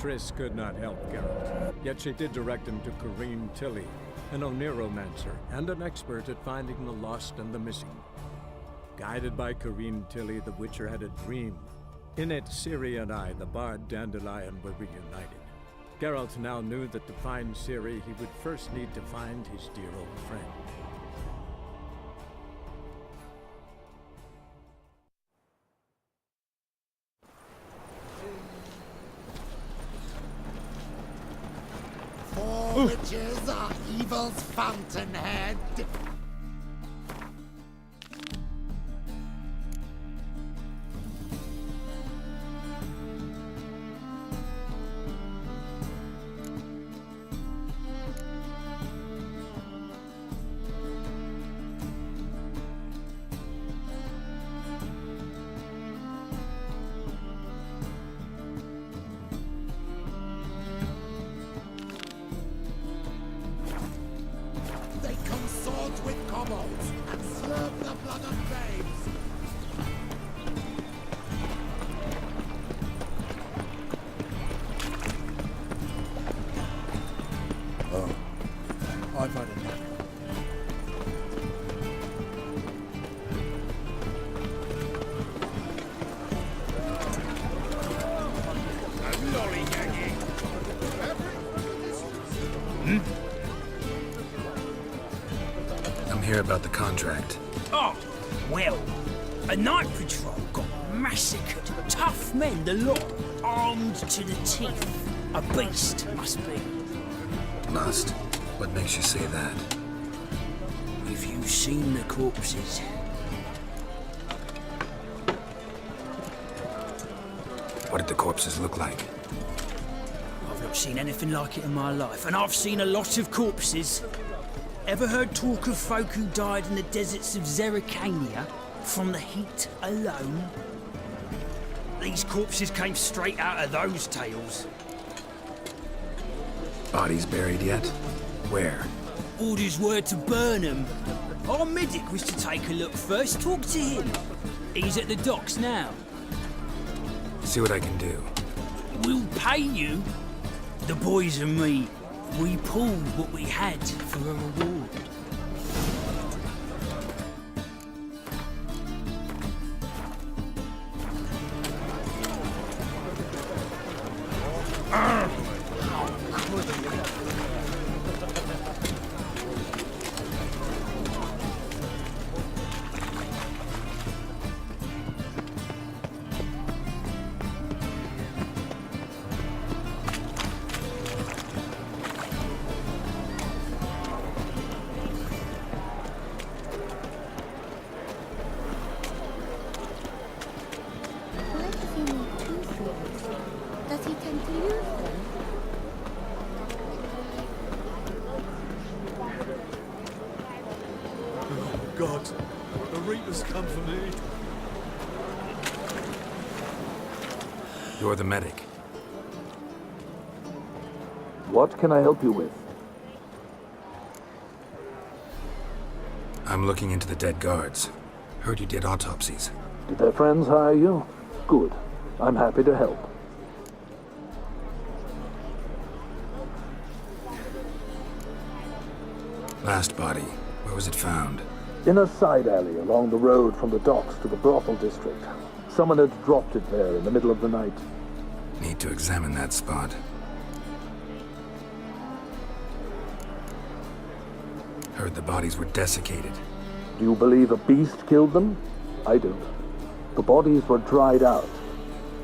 Triss could not help Geralt, yet she did direct him to Corrine Tilly, an Oniromancer and an expert at finding the lost and the missing. Guided by Corrine Tilly, the Witcher had a dream. In it, Ciri and I, the bard Dandelion, were reunited. Geralt now knew that to find Ciri, he would first need to find his dear old friend. Witches are evil's fountainhead. With kobolds and slurp the blood of babes. Oh, I've had enough. Hear about the contract. Oh, well, a night patrol got massacred. Tough men, the lot, armed to the teeth. A beast, must be. Must? What makes you say that? Have you seen the corpses? What did the corpses look like? I've not seen anything like it in my life, and I've seen a lot of corpses. Ever heard talk of folk who died in the deserts of Zerrikania from the heat alone? These corpses came straight out of those tales. Bodies buried yet? Where? Orders were to burn them. Our medic was to take a look first. Talk to him. He's at the docks now. See what I can do. We'll pay you. The boys and me. We pulled what we had for a reward. God, the Reapers come for me. You're the medic. What can I help you with? I'm looking into the dead guards. Heard you did autopsies. Did their friends hire you? Good. I'm happy to help. Last body, where was it found? In a side alley along the road from the docks to the brothel district. Someone had dropped it there in the middle of the night. Need to examine that spot. Heard the bodies were desiccated. Do you believe a beast killed them? I don't. The bodies were dried out.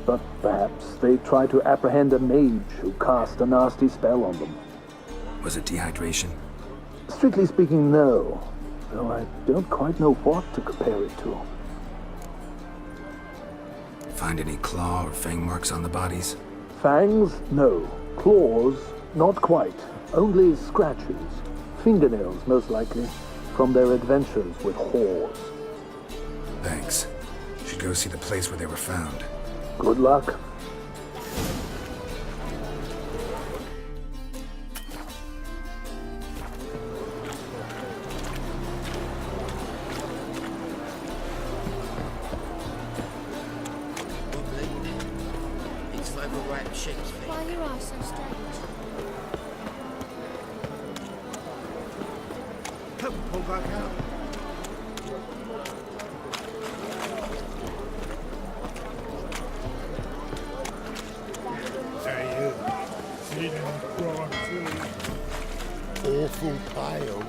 But perhaps they tried to apprehend a mage who cast a nasty spell on them. Was it dehydration? Strictly speaking, no. Though I don't quite know what to compare it to. Find any claw or fang marks on the bodies? Fangs? No. Claws? Not quite. Only scratches. Fingernails, most likely, from their adventures with whores. Thanks. Should go see the place where they were found. Good luck. overripe sheep's feet. Why you are so strange? Come, pull back out. Hey, you. Seen him cry through. Awful pale.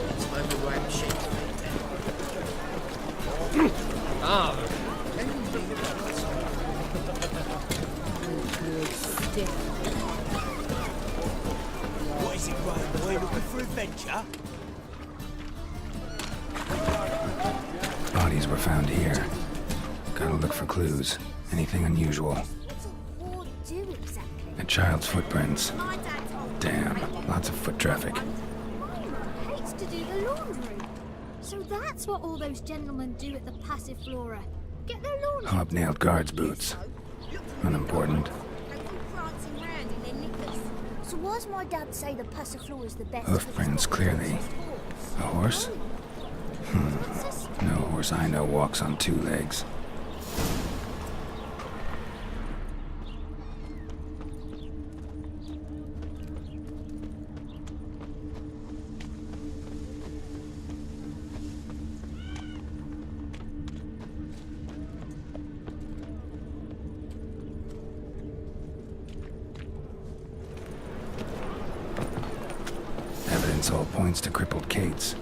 It's overripe sheep's feet. What is it, Grey Boy? Looking for adventure? Bodies were found here. Gotta look for clues. Anything unusual. What's a ward do exactly? A child's footprints. My dad told me. Damn, lots of foot traffic. My mum hates to do the laundry. So that's what all those gentlemen do at the Passive Flora. Get their laundry. Hobnailed guards' boots. Unimportant. So why's my dad say the Passiflora is the best? Hoof prints, clearly. A horse? No horse I know walks on two legs. Evidence all points to crippled Kate's.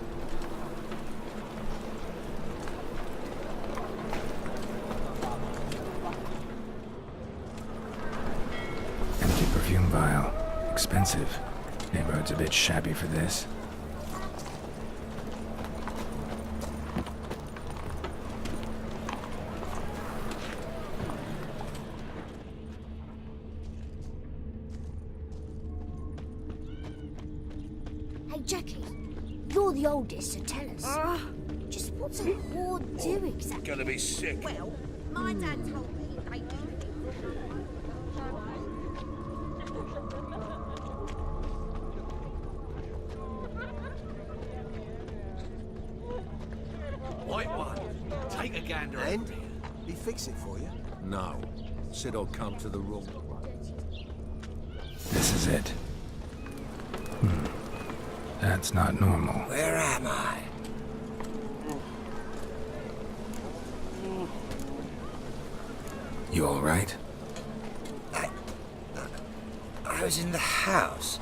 Empty perfume vial. Expensive. Neighborhood's a bit shabby for this. Hey Jackie, you're the oldest, so tell us. Just what's a ward do exactly? Gonna be sick. Well, my dad told me they do. White one. Take a gander. And? He fix it for you? No. Said I'll come to the room. This is it. That's not normal. Where am I? You all right? I was in the house.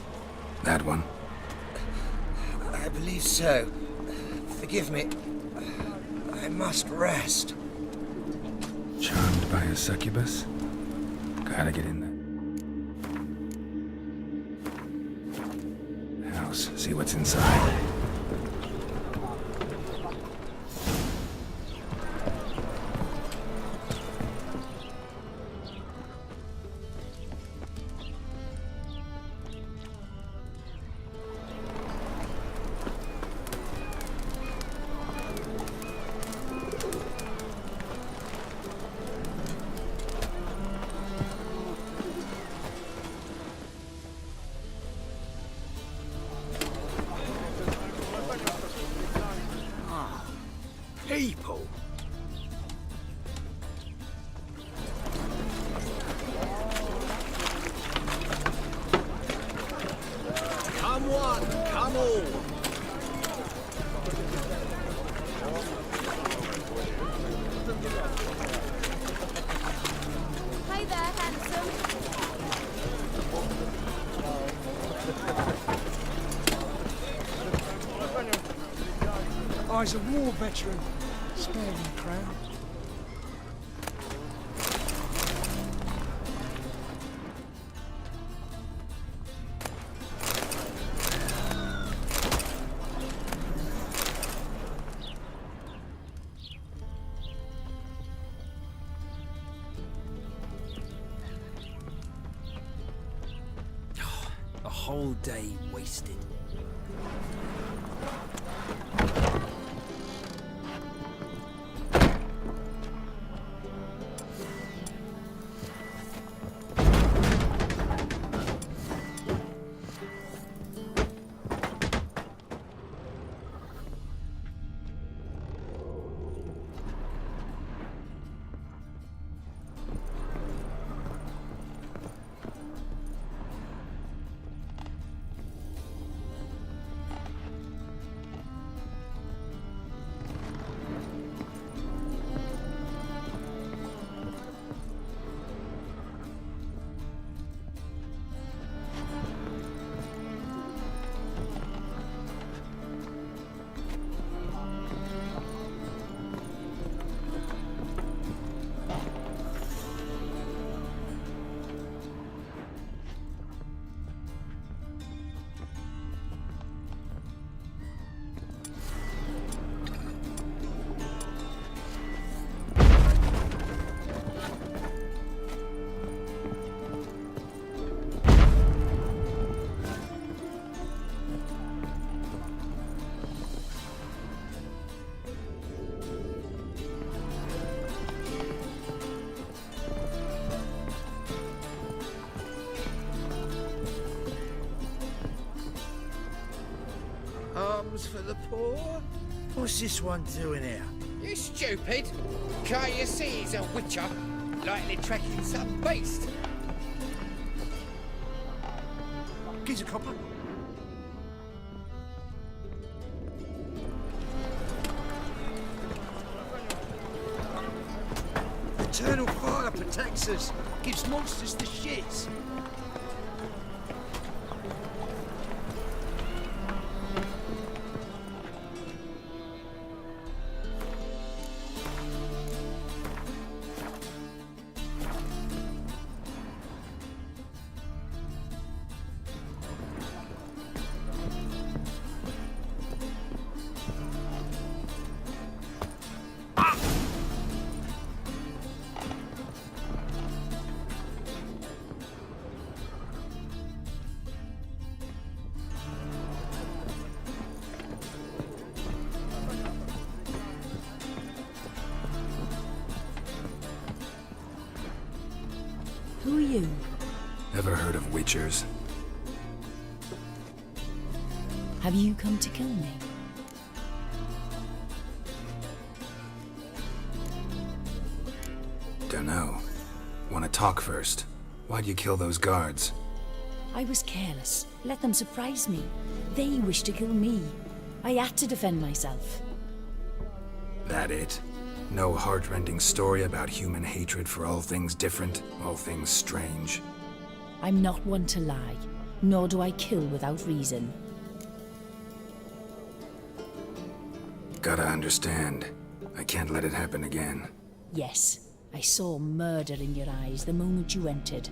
That one? I believe so. Forgive me. I must rest. Charmed by a succubus? Gotta get in there. House, see what's inside. People! Come one, come all. Hey there, handsome. I's a war veteran. Spare me, crown. A whole day wasted. meals for the poor? What's this one doing here? You stupid! Can't you see he's a witcher? Likely tracking some beast. Gives a copper. Eternal fire protects us. Gives monsters the shits. Who are you? Ever heard of witchers? Have you come to kill me? Dunno. Wanna talk first? Why'd you kill those guards? I was careless. Let them surprise me. They wished to kill me. I had to defend myself. That it? No heart-rending story about human hatred for all things different, all things strange? I'm not one to lie, nor do I kill without reason. Gotta understand. I can't let it happen again. Yes, I saw murder in your eyes the moment you entered.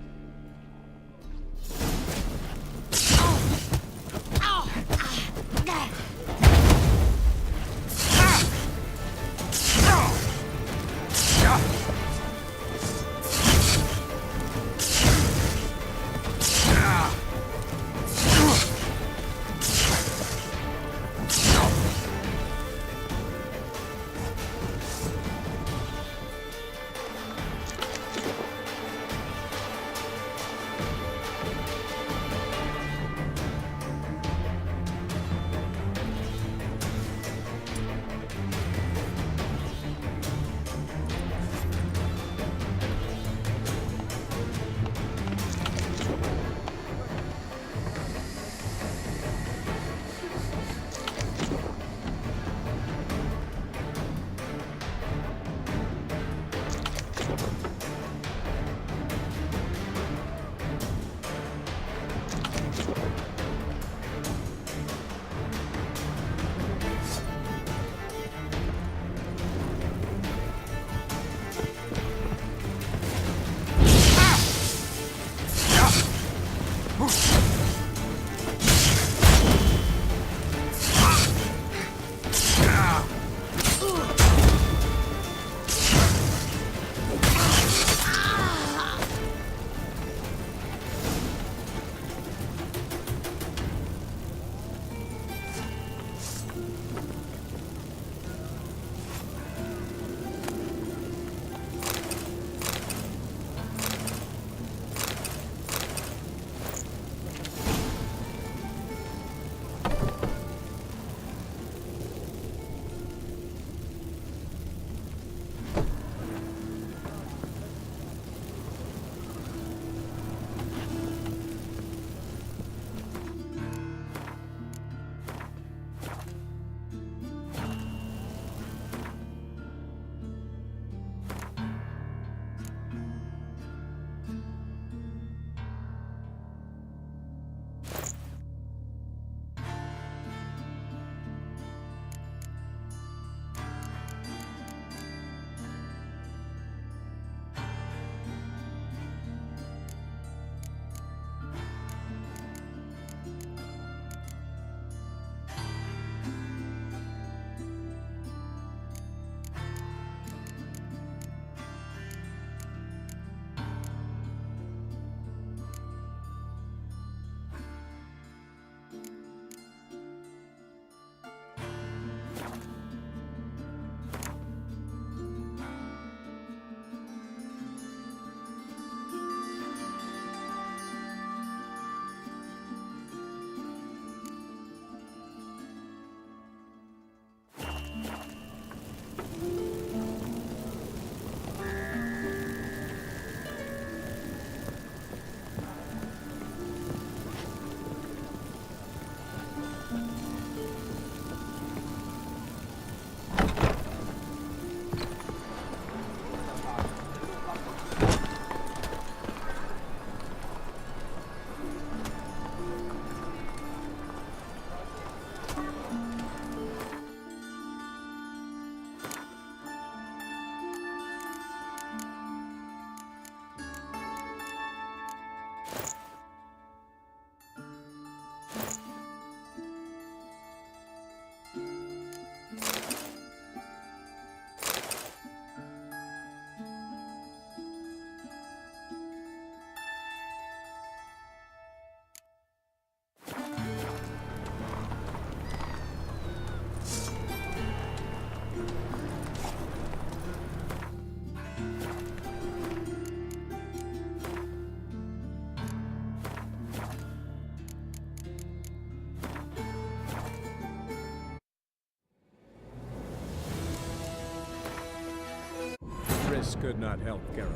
This could not help Geralt,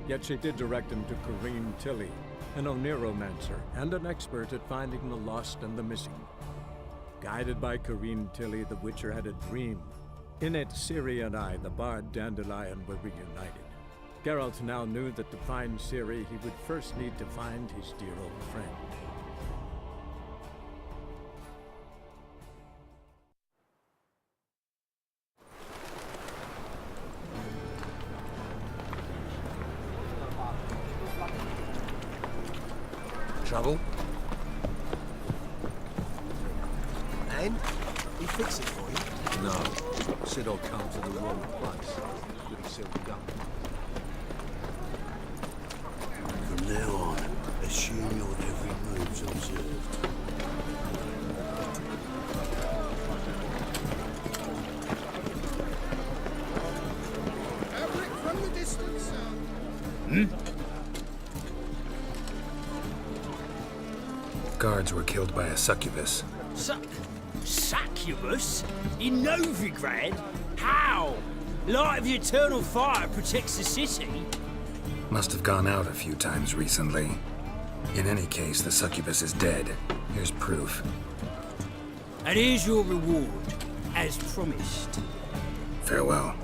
yet she did direct him to Corrine Tilly, an Oniromancer and an expert at finding the lost and the missing. Guided by Corrine Tilly, the Witcher had a dream. In it, Ciri and I, the bard Dandelion, were reunited. Geralt now knew that to find Ciri, he would first need to find his dear old friend. Trouble? And? He fix it for you? No. Said I'll come to the wrong place. With himself done. From now on, assume your every move's observed. Fabric from the distance, Guards were killed by a succubus. Succubus? In Novigrad? How? Light of the eternal fire protects the city? Must have gone out a few times recently. In any case, the succubus is dead. Here's proof. And here's your reward, as promised. Farewell.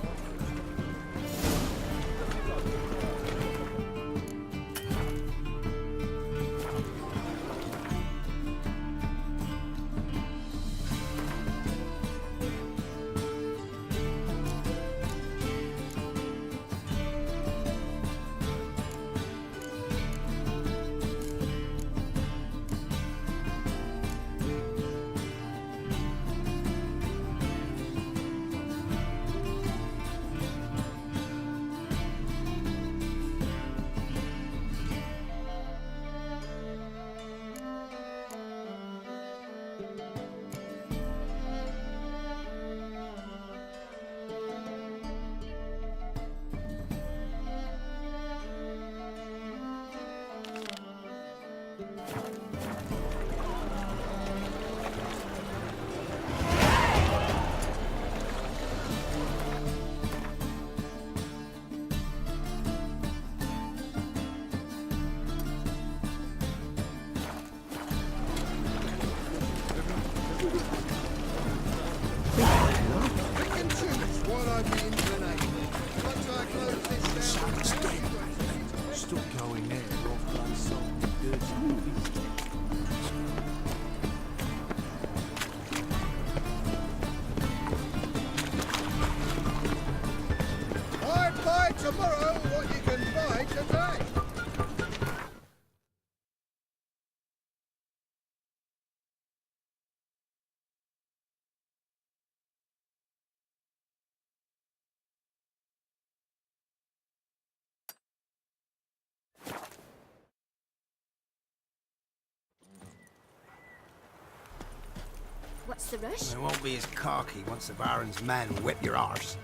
tomorrow what you can buy today. What's the rush? It won't be as cocky once the Baron's men whip your arse.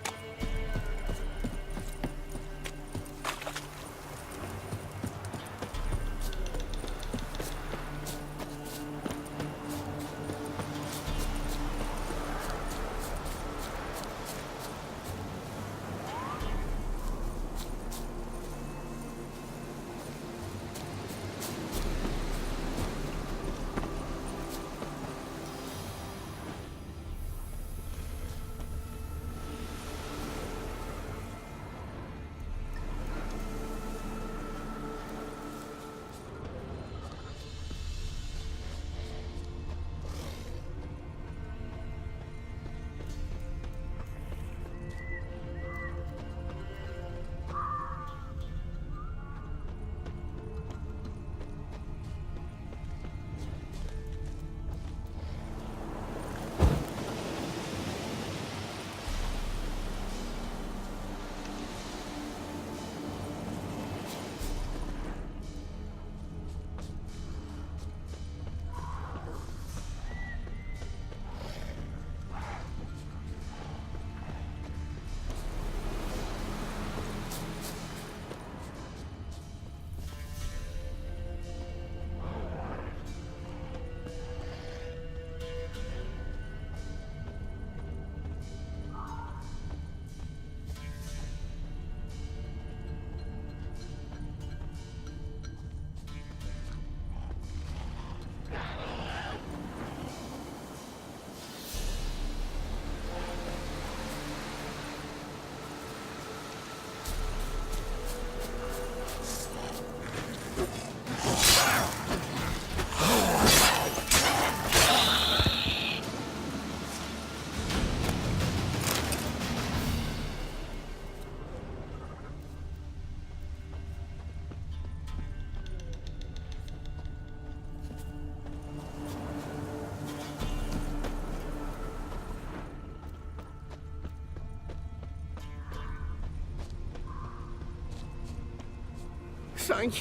Thank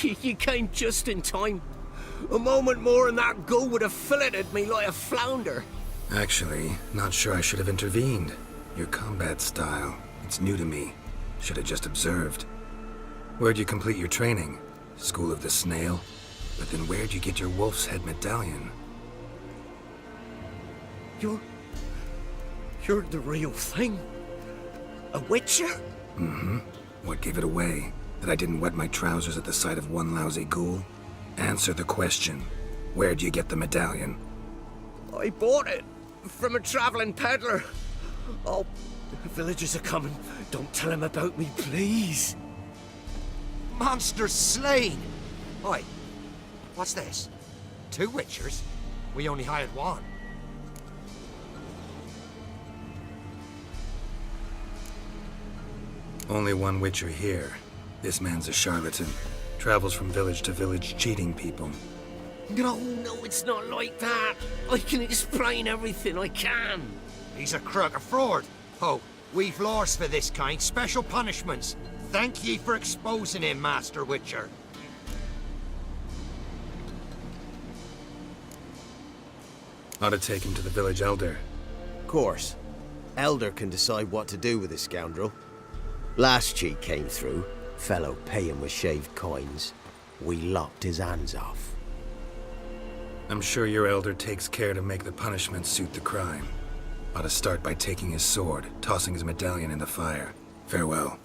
you. You came just in time. A moment more and that gull would have filleted me like a flounder. Actually, not sure I should have intervened. Your combat style, it's new to me. Should have just observed. Where'd you complete your training? School of the Snail? But then where'd you get your wolf's head medallion? You're the real thing? A witcher? Mm-hmm. What gave it away? That I didn't wet my trousers at the sight of one lousy ghoul? Answer the question. Where'd you get the medallion? I bought it from a traveling peddler. Oh, the villagers are coming. Don't tell them about me, please. Monster slain! Oi, what's this? 2 witchers? We only hired one. Only one witcher here. This man's a charlatan. Travels from village to village cheating people. No, it's not like that. I can explain everything, I can. He's a crook, a fraud. Oh, we've laws for this kind, special punishments. Thank ye for exposing him, Master Witcher. Ought to take him to the village elder. Course. Elder can decide what to do with this scoundrel. Last cheat came through. Fellow paying with shaved coins. We lopped his hands off. I'm sure your elder takes care to make the punishment suit the crime. Ought to start by taking his sword, tossing his medallion in the fire. Farewell.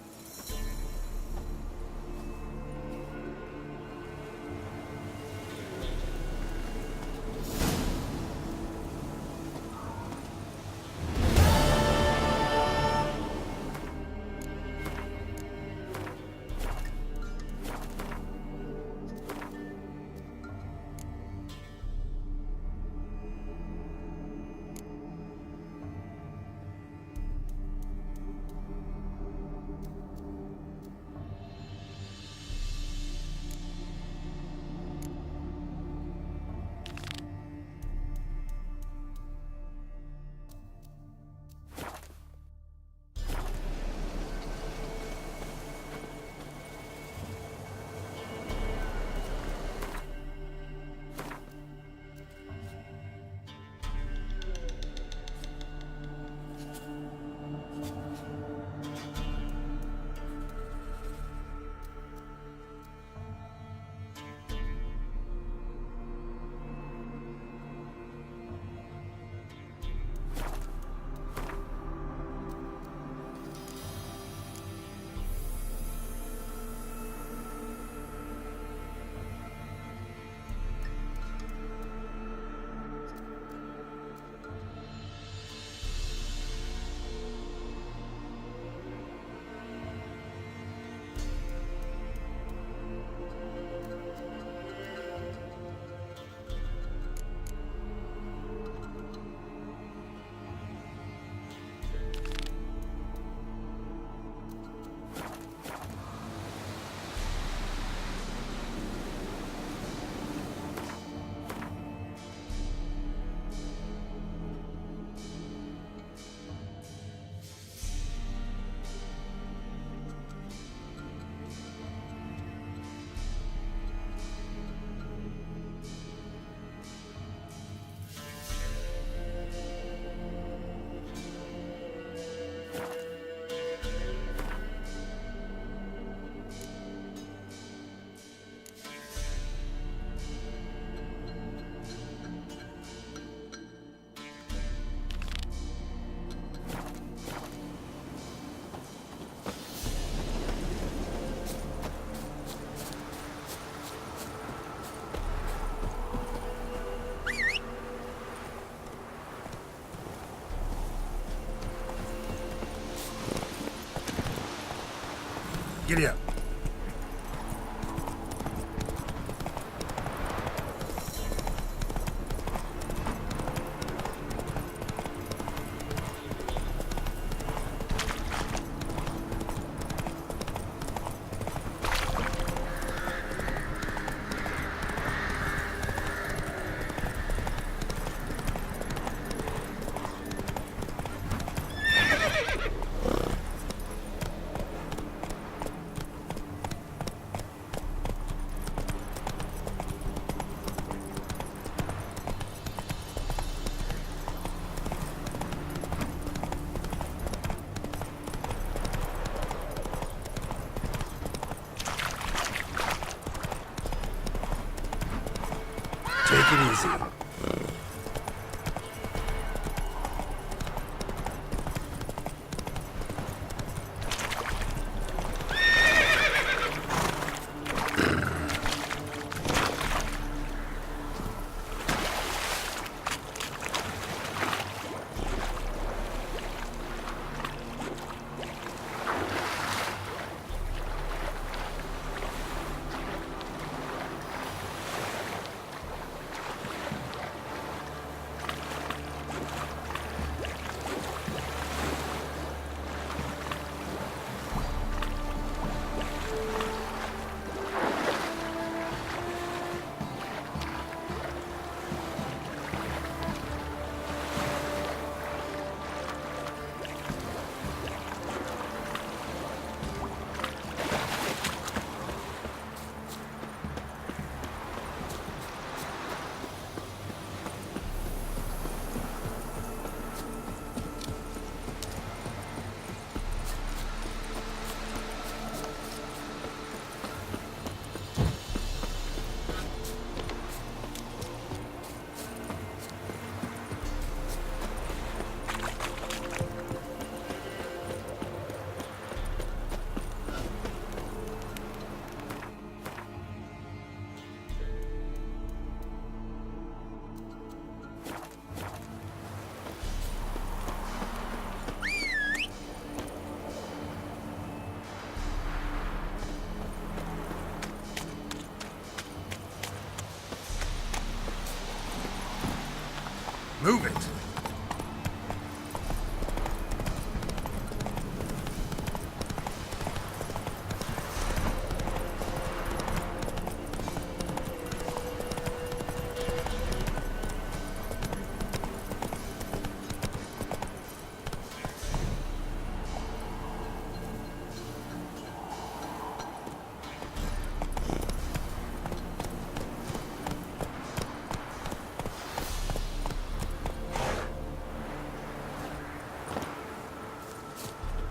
Giddy up. Take it easy. Move it!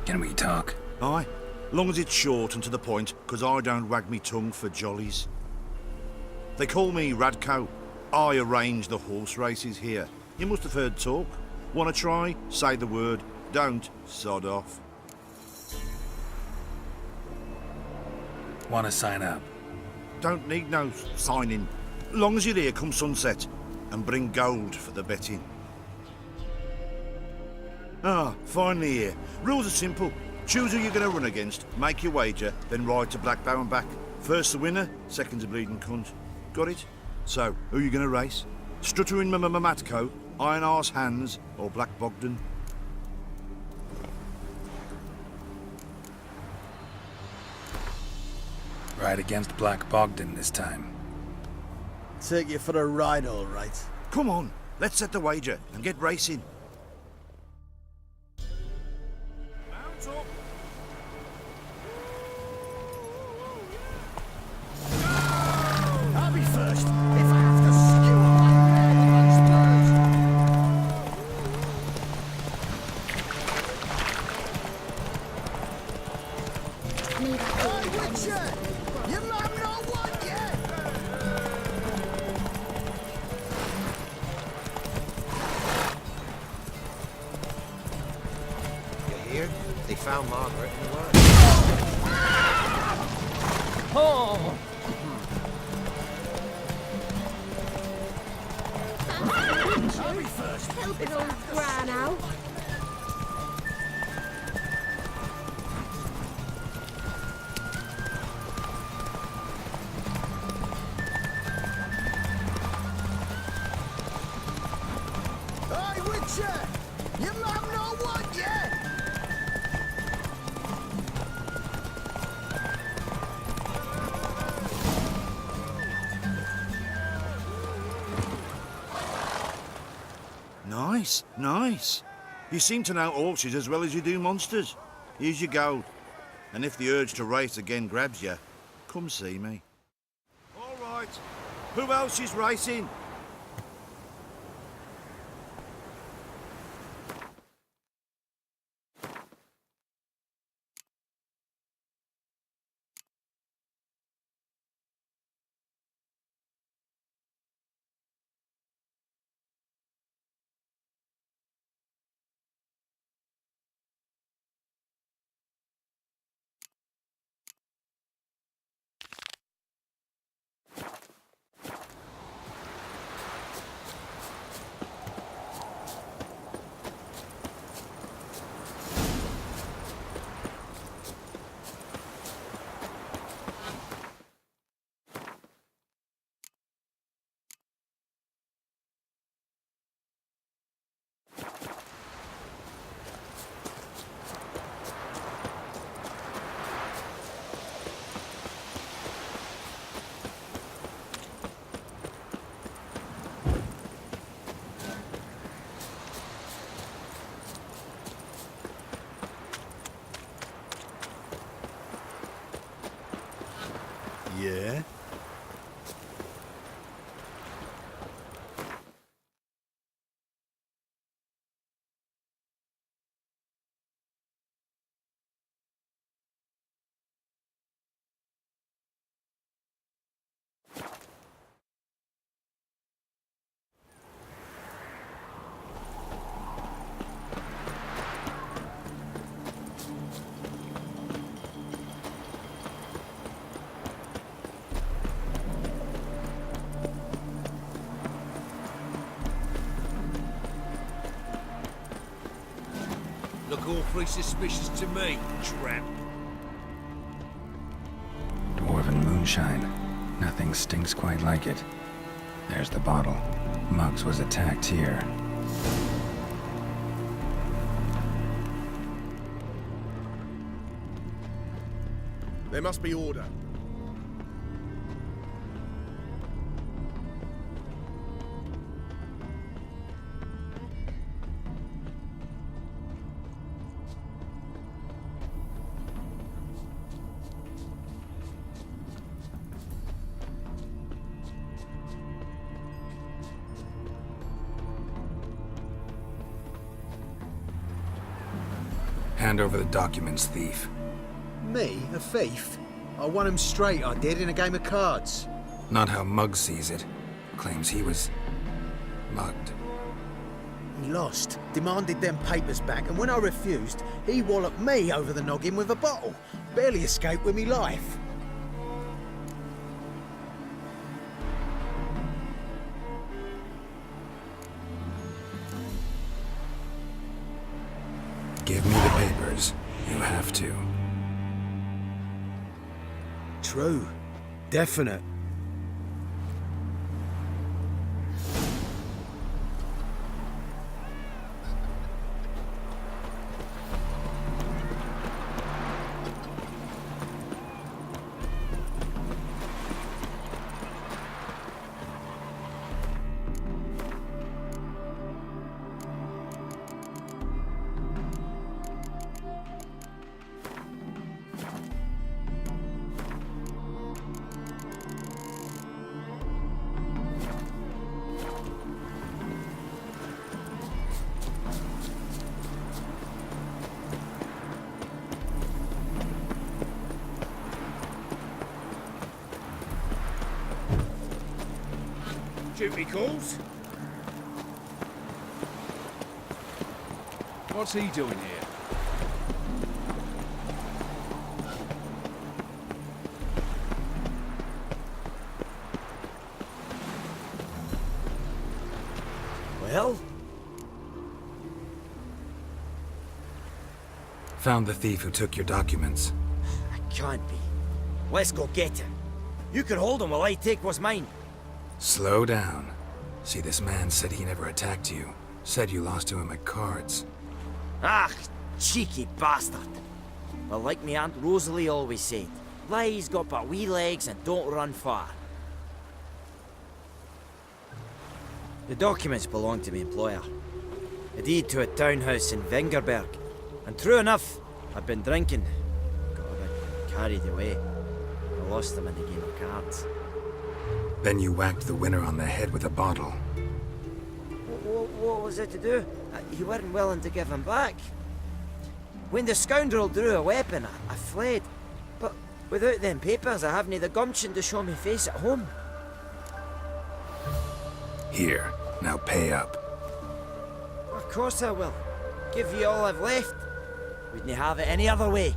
Can we talk? Aye, long as it's short and to the point, 'cause I don't wag me tongue for jollies. They call me Radko. I arrange the horse races here. You must have heard talk. Wanna try? Say the word. Don't, sod off. Want to sign up? Don't need no signing. Long as you're here come sunset, and bring gold for the betting. Ah, finally here. Rules are simple. Choose who you're going to run against, make your wager, then ride to Blackbow and back. First the winner, second's a bleeding cunt. Got it? So, who you going to race? Stuttering Matko, Iron Arse Hands, or Black Bogdan? Ride against Black Bogdan this time. Take you for a ride, all right. Come on, let's set the wager and get racing. Mount up. I'll be first, if I have to skewer my Need a Hey, Witcher! Your mum not won yet! You hear? They found Margaret in the woods. Oh! I'll be first. Helping old Gran out. Hey, Witcher! Your mum not won yet! Nice, nice. You seem to know horses as well as you do monsters. Here's your gold. And if the urge to race again grabs you, come see me. All right. Who else is racing? Yeah? Look awfully suspicious to me, tramp. Dwarven moonshine. Nothing stinks quite like it. There's the bottle. Muggs was attacked here. There must be order. Hand over the documents, thief. Me? A thief? I won him straight, I did, in a game of cards. Not how Muggs sees it. Claims he was mugged. He lost, demanded them papers back, and when I refused, he walloped me over the noggin with a bottle. Barely escaped with me life. Give me the papers. You have to. True. Definite. Duty calls. What's he doing here? Well? Found the thief who took your documents. Can't be. Let's go get him. You can hold him while I take what's mine. Slow down. See, this man said he never attacked you. Said you lost to him at cards. Ah, cheeky bastard. Well, like me Aunt Rosalie always said, lies got but wee legs and don't run far. The documents belong to my employer. A deed to a townhouse in Vingerberg. And true enough, I'd been drinking. Got a bit carried away. I lost them in the game of cards. Then you whacked the winner on the head with a bottle. What was it to do? You weren't willing to give him back. When the scoundrel drew a weapon, I fled. But without them papers, I haven't the gumption to show me face at home. Here, now pay up. Of course I will. Give you all I've left. Wouldn't have it any other way.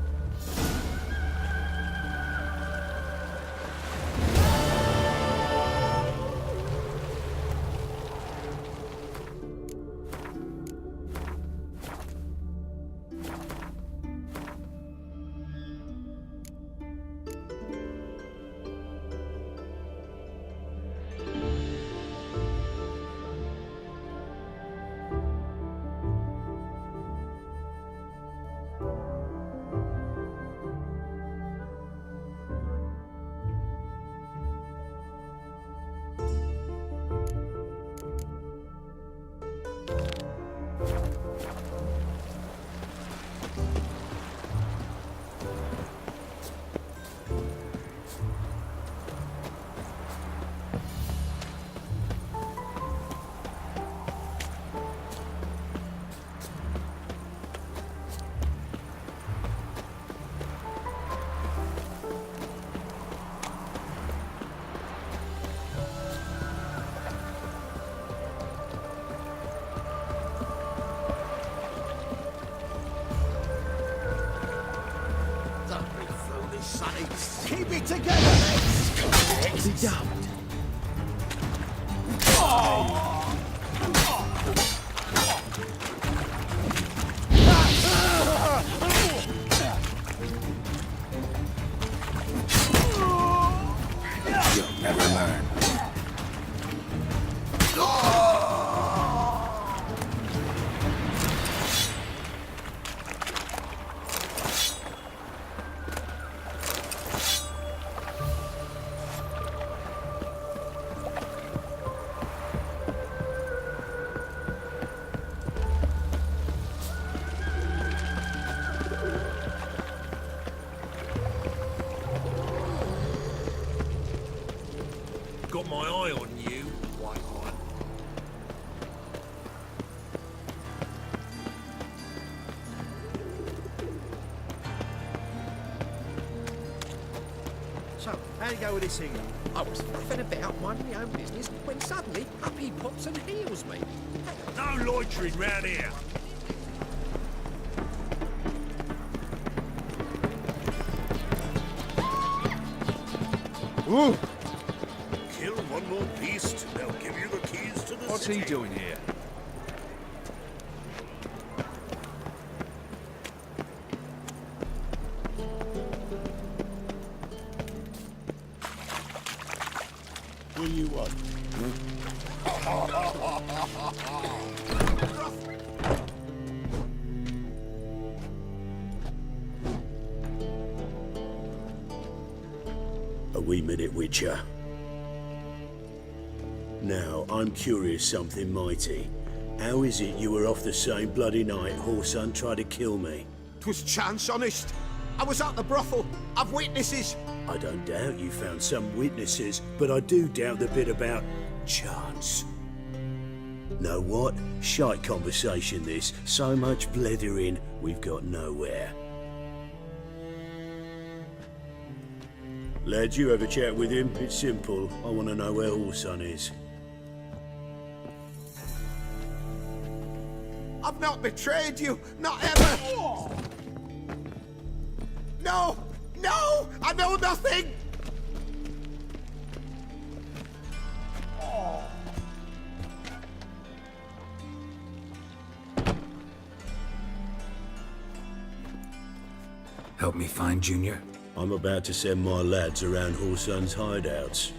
it together! Be damned. You'll never learn. Got my eye on you, white one. So, how'd you go with this thing? I was fluffing about minding my own business when suddenly up he pops and heals me. No loitering round here. Ooh! Kill one more beast, they'll give you the keys to the What's city. he doing here? What do you want? A wee minute, Witcher. Now, I'm curious something mighty. How is it you were off the same bloody night Whoreson tried to kill me? 'Twas chance, honest. I was at the brothel. I've witnesses. I don't doubt you found some witnesses, but I do doubt the bit about chance. Know what? Shite conversation this. So much blethering, we've got nowhere. Lad, you have a chat with him. It's simple. I want to know where Whoreson is. I've not betrayed you. Not ever. No! No! I know nothing! Help me find Junior? I'm about to send my lads around Whoreson's hideouts.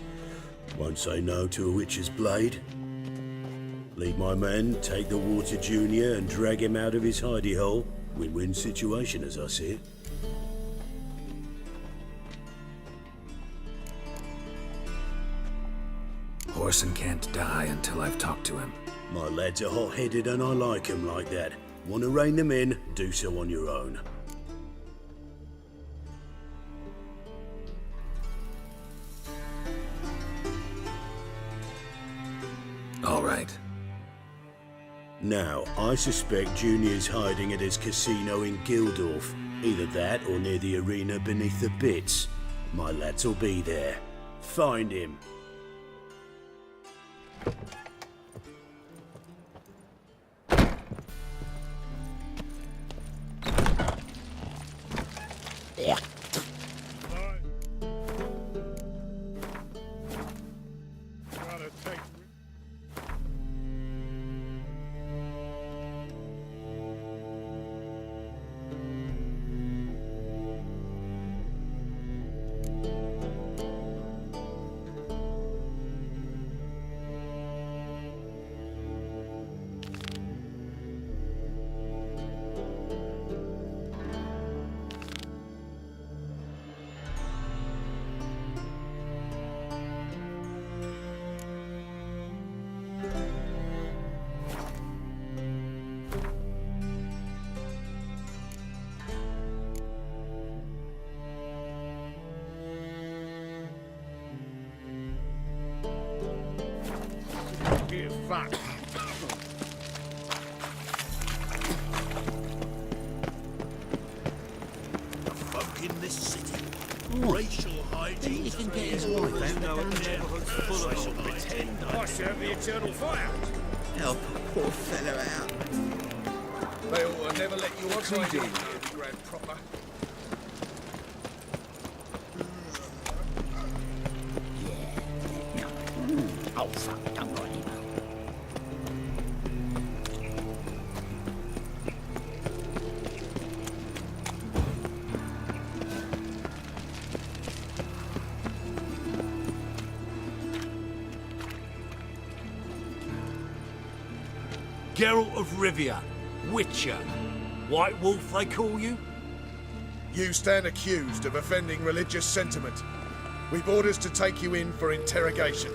Won't say no to a witch's blade. Lead my men, take the water Junior and drag him out of his hidey hole. Win-win situation as I see it. Whoreson can't die until I've talked to him. My lads are hot-headed and I like 'em like that. Want to rein them in? Do so on your own. All right. Now, I suspect Junior's hiding at his casino in Gildorf. Either that or near the arena beneath the bits. My lads will be there. Find him. Yeah. Gotta take... Give back. The folk in this city. Racial hygiene. You can get his wife out of the neighborhood's full of them. Pretend I should have the eternal fire. Help a poor fellow out. They ought to never let you try to grand proper. Oh, fuck, don't write email. Geralt of Rivia, Witcher. White Wolf, they call you? You stand accused of offending religious sentiment. We've orders to take you in for interrogation.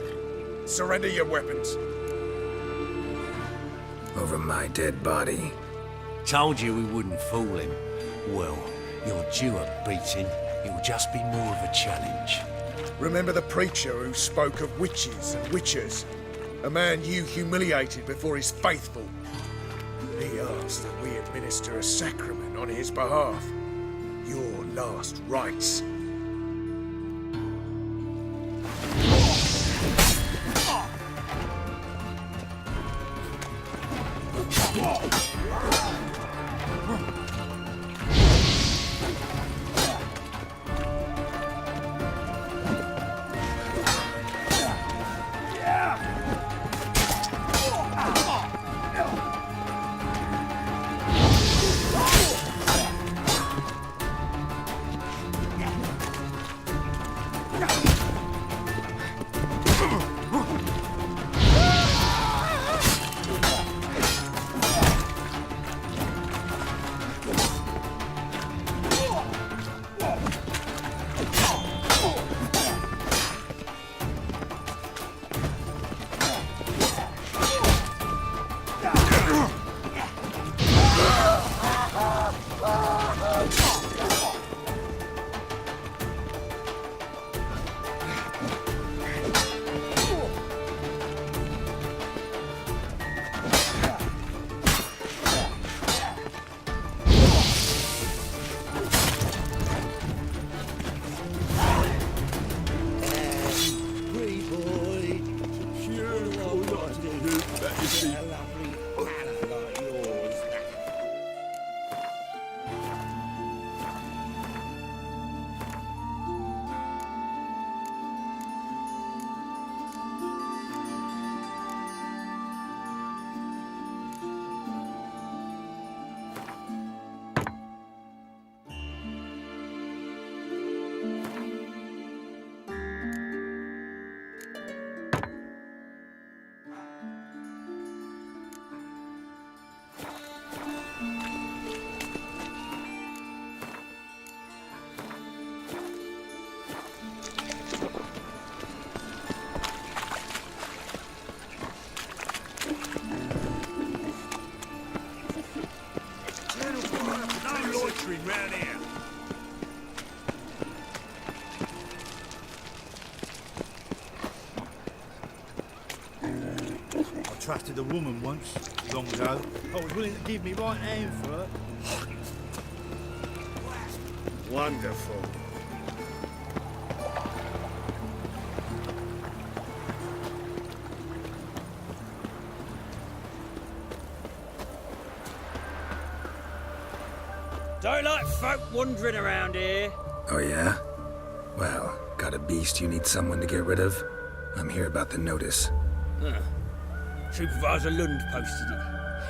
Surrender your weapons. Over my dead body. Told you we wouldn't fool him. Well, you're due a beating. It'll just be more of a challenge. Remember the preacher who spoke of witches and witchers? A man you humiliated before his faithful. He asked that we administer a sacrament on his behalf. Your last rites. Round here. I trusted a woman once, long ago. I was willing to give me right hand for her. Wonderful. Don't like folk wandering around here. Oh yeah? Well, got a beast you need someone to get rid of? I'm here about the notice. Supervisor Lund posted it.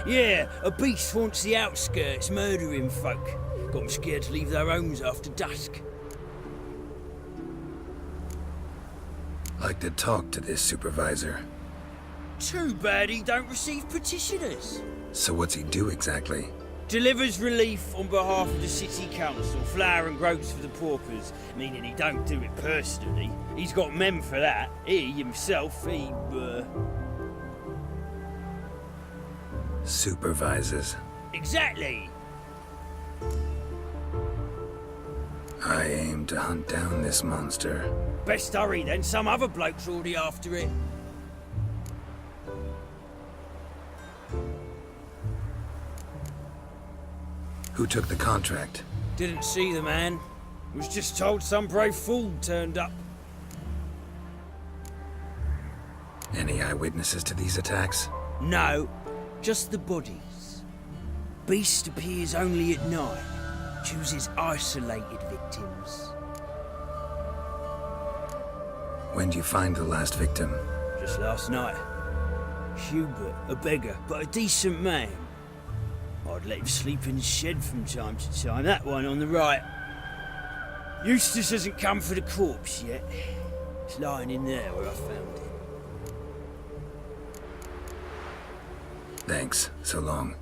Yeah, a beast haunts the outskirts, murdering folk. Got them scared to leave their homes after dusk. Like to talk to this supervisor. Too bad he don't receive petitioners. So what's he do exactly? Delivers relief on behalf of the city council, flower and groats for the paupers, meaning he don't do it personally. He's got men for that. He himself, Supervises. Exactly. I aim to hunt down this monster. Best hurry then, some other bloke's already after it. Who took the contract? Didn't see the man. Was just told some brave fool turned up. Any eyewitnesses to these attacks? No, just the bodies. Beast appears only at night. Chooses isolated victims. When did you find the last victim? Just last night. Hubert, a beggar, but a decent man. I'd let him sleep in the shed from time to time, that one on the right. Eustace hasn't come for the corpse yet. It's lying in there where I found it. Thanks. So long.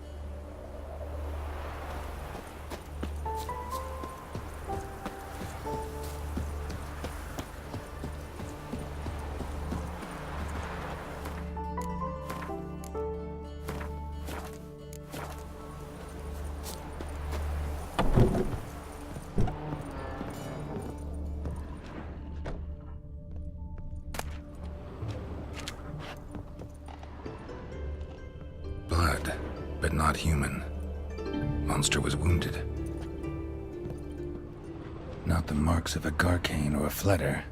Blood, but not human. Monster was wounded. Not the marks of a Garcane or a Fletter.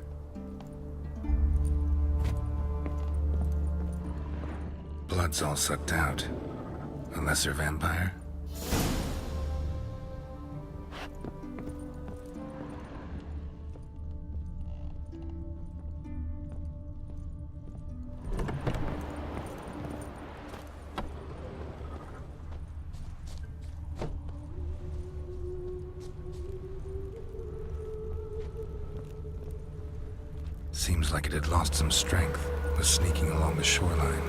Blood's all sucked out. A lesser vampire? Seems like it had lost some strength, was sneaking along the shoreline.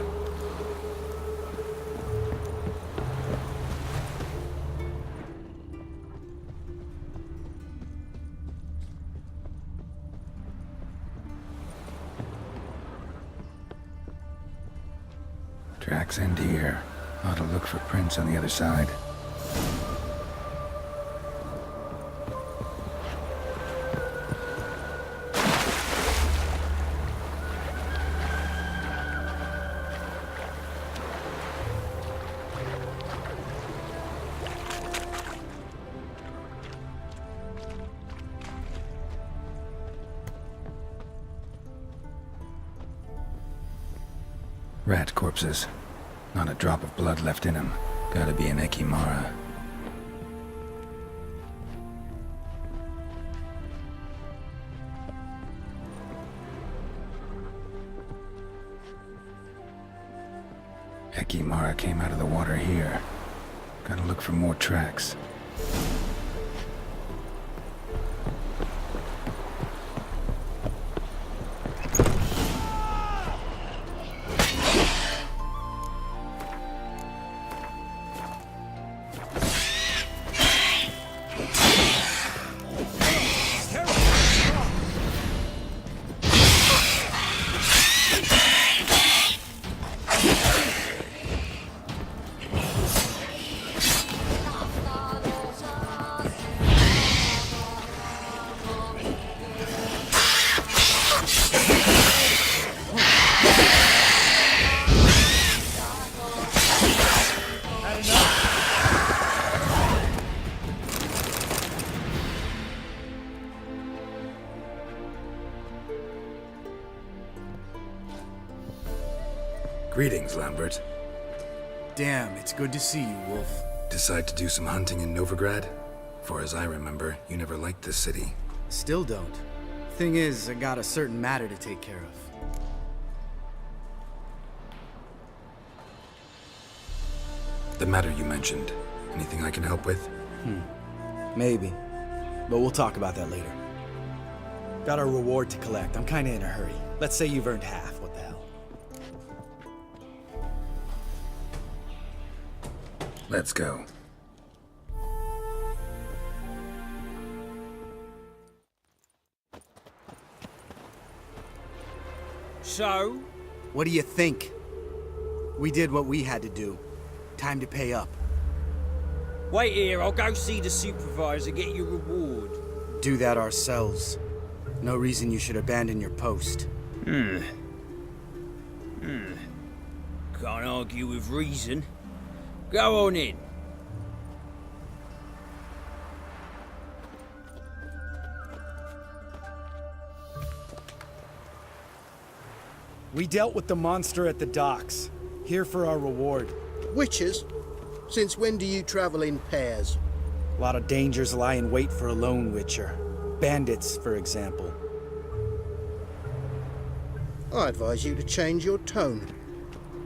Tracks end here. Ought to look for prints on the other side. Rat corpses. Not a drop of blood left in them. Gotta be an Ekimara. Ekimara came out of the water here. Gotta look for more tracks. Greetings, Lambert. Damn, it's good to see you, Wolf. Decide to do some hunting in Novigrad? For as I remember, you never liked this city. Still don't. Thing is, I got a certain matter to take care of. The matter you mentioned. Anything I can help with? Maybe. But we'll talk about that later. Got a reward to collect. I'm kinda in a hurry. Let's say you've earned half. What the hell? Let's go. So? What do you think? We did what we had to do. Time to pay up. Wait here, I'll go see the supervisor, get your reward. Do that ourselves. No reason you should abandon your post. Can't argue with reason. Go on in. We dealt with the monster at the docks. Here for our reward. Witches? Since when do you travel in pairs? A lot of dangers lie in wait for a lone witcher. Bandits, for example. I advise you to change your tone.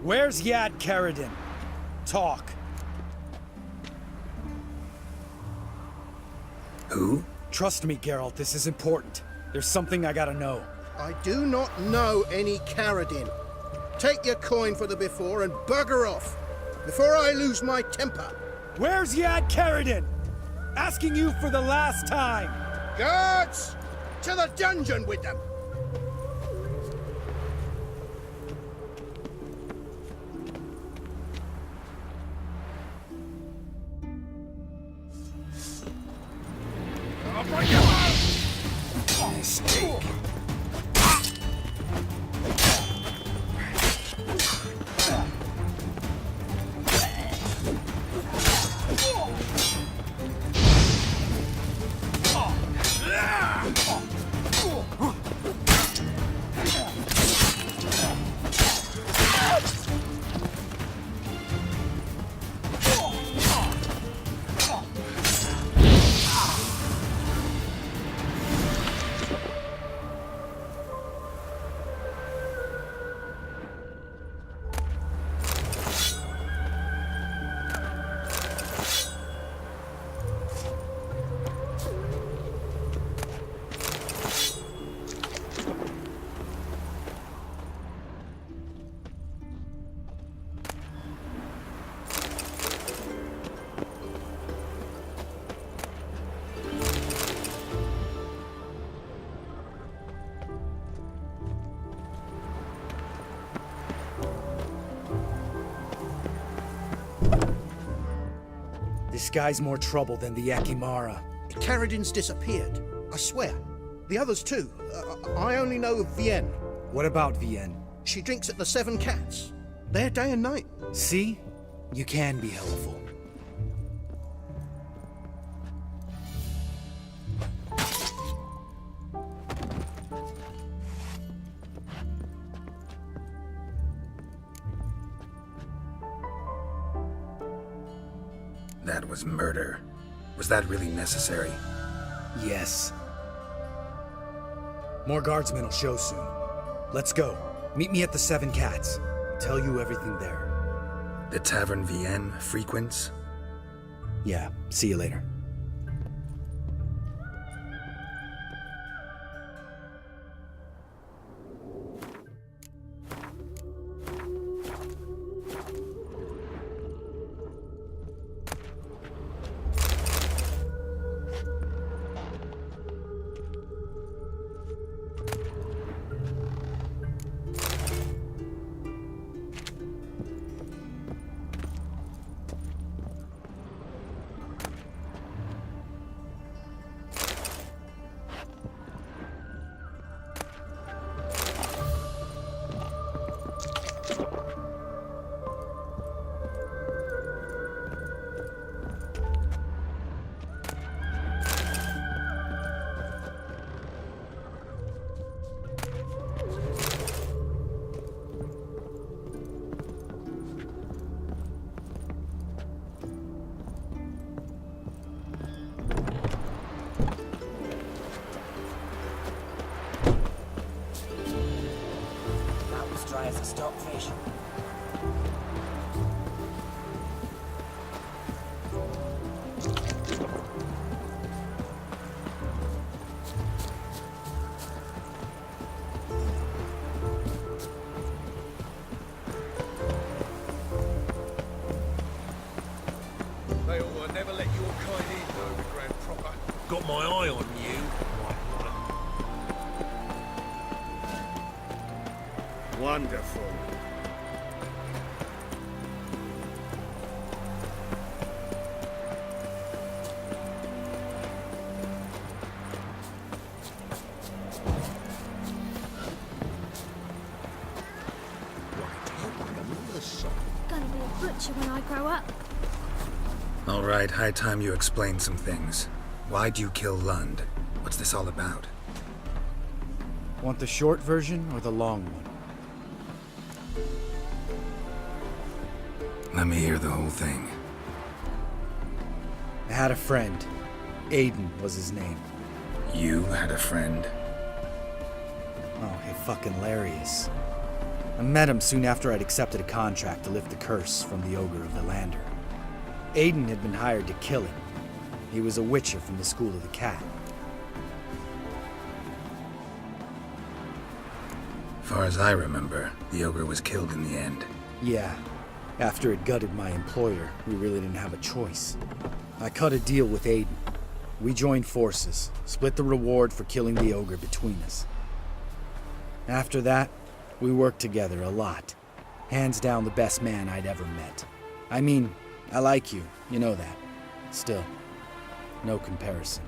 Where's Yad Karadin? Talk. Who? Trust me, Geralt, this is important. There's something I gotta know. I do not know any Karadin. Take your coin for the before and bugger off, before I lose my temper. Where's Yad Karadin? Asking you for the last time. Guards! To the dungeon with them! I'll break your arm! Mistake. This guy's more trouble than the Akimara. Karadin's disappeared, I swear. The others too. I only know of Vienne. What about Vienne? She drinks at the Seven Cats. There day and night. See? You can be helpful. That was murder. Was that really necessary? Yes. More guardsmen will show soon. Let's go. Meet me at the Seven Cats. Tell you everything there. The Tavern Vienne frequents? Yeah, see you later. Dry as a stockfish. They ought to never let your kind in, Novigrad proper. Got my eye on you, white one. Wonderful. Gonna be a butcher when I grow up. All right, high time you explain some things. Why'd you kill Lund? What's this all about? Want the short version or the long one? Let me hear the whole thing. I had a friend. Aiden was his name. You had a friend? Oh, fucking hilarious. I met him soon after I'd accepted a contract to lift the curse from the Ogre of the Lander. Aiden had been hired to kill him. He was a witcher from the School of the Cat. Far as I remember, the Ogre was killed in the end. Yeah. After it gutted my employer, we really didn't have a choice. I cut a deal with Aiden. We joined forces, split the reward for killing the Ogre between us. After that, we worked together a lot. Hands down the best man I'd ever met. I mean, I like you, you know that. Still, no comparison.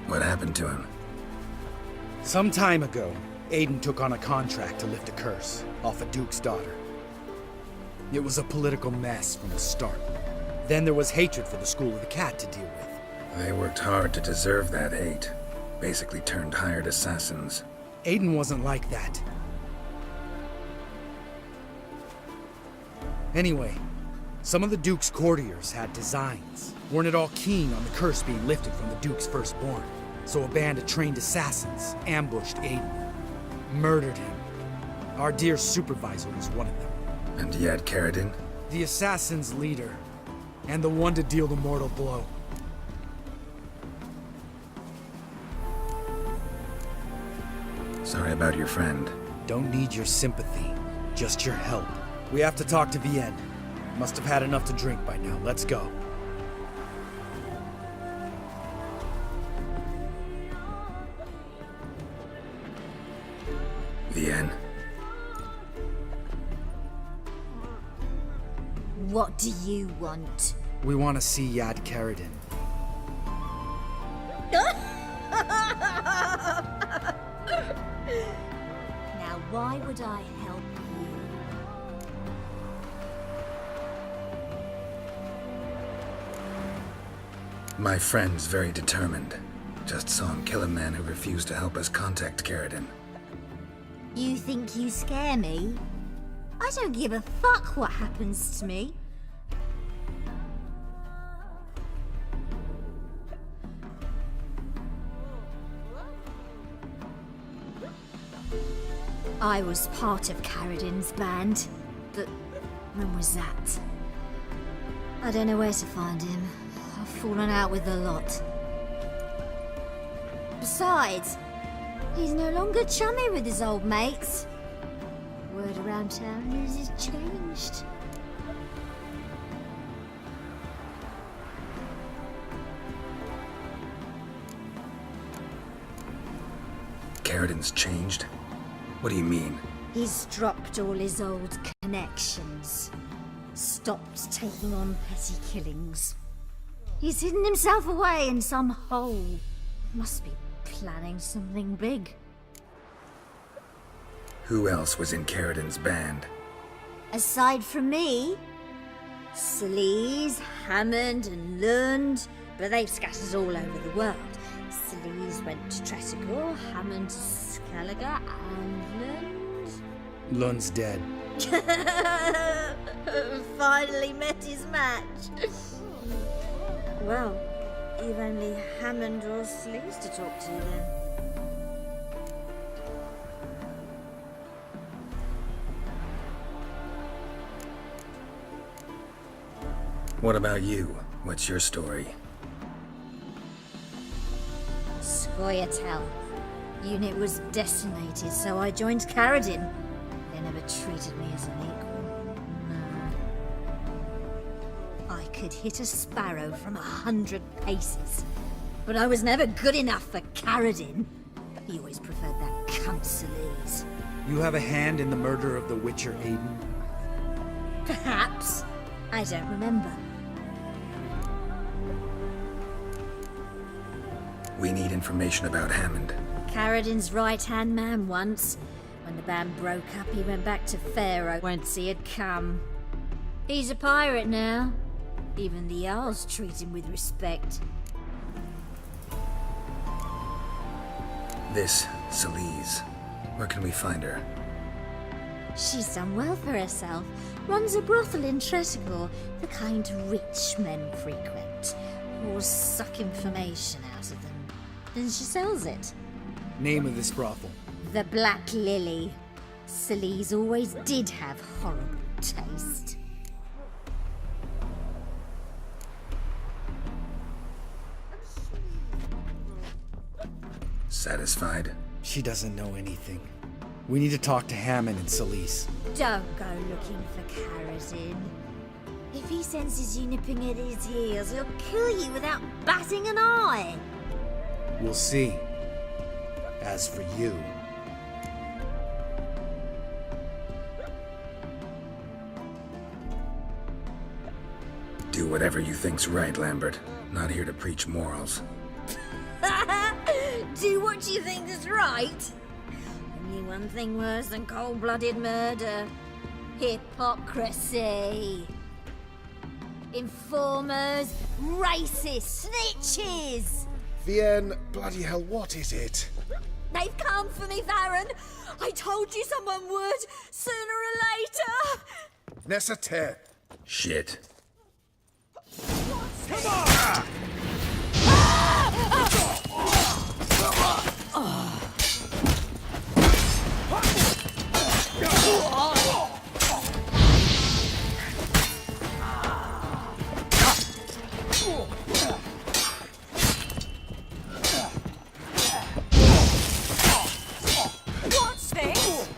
What happened to him? Some time ago, Aiden took on a contract to lift a curse off a duke's daughter. It was a political mess from the start. Then there was hatred for the School of the Cat to deal with. They worked hard to deserve that hate. Basically turned hired assassins. Aiden wasn't like that. Anyway, some of the Duke's courtiers had designs. Weren't at all keen on the curse being lifted from the Duke's firstborn. So a band of trained assassins ambushed Aiden. Murdered him. Our dear supervisor was one of them. And he had Carradine? The assassin's leader. And the one to deal the mortal blow. Sorry about your friend. Don't need your sympathy. Just your help. We have to talk to Vienne. Must have had enough to drink by now. Let's go. Vienne. What do you want? We want to see Yad Carradine. Now, why would I help you? My friend's very determined. Just saw him kill a man who refused to help us contact Carradine. You think you scare me? I don't give a fuck what happens to me. I was part of Carradine's band, but when was that? I don't know where to find him. I've fallen out with a lot. Besides, he's no longer chummy with his old mates. Word around town is he's changed. Carradine's changed? What do you mean? He's dropped all his old connections. Stopped taking on petty killings. He's hidden himself away in some hole. Must be planning something big. Who else was in Carradine's band? Aside from me, Sleaze, Hammond and Lund, but they've scattered all over the world. Sleaze went to Tretogor, Hammond to Skellige, and Lund... Lund's dead. Finally met his match. Well, you've only Hammond or Sleaze to talk to then. What about you? What's your story? Scoia'tael. Unit was decimated, so I joined Carradine. They never treated me as an equal. No. I could hit a sparrow from 100 paces, but I was never good enough for Carradine. He always preferred that cunt Sleaze. You have a hand in the murder of the Witcher Aiden? Perhaps. I don't remember. We need information about Hammond. Carradine's right-hand man once. When the band broke up, he went back to Pharaoh whence he had come. He's a pirate now. Even the Jarls treat him with respect. This Sleaze. Where can we find her? She's done well for herself. Runs a brothel in Tretogor, the kind rich men frequent. or suck information out of them. Then she sells it. Name of this brothel. The Black Lily. Salise always did have horrible taste. Satisfied? She doesn't know anything. We need to talk to Hammond and Salise. Don't go looking for Karazin. If he senses you nipping at his heels, he'll kill you without batting an eye. We'll see. As for you... Do whatever you think's right, Lambert. Not here to preach morals. Do what you think is right. Only one thing worse than cold-blooded murder. Hypocrisy. Informers, racists, snitches. Vienne, bloody hell, what is it? They've come for me, Baron. I told you someone would, sooner or later. Necessaire. Shit. Come on! What's this?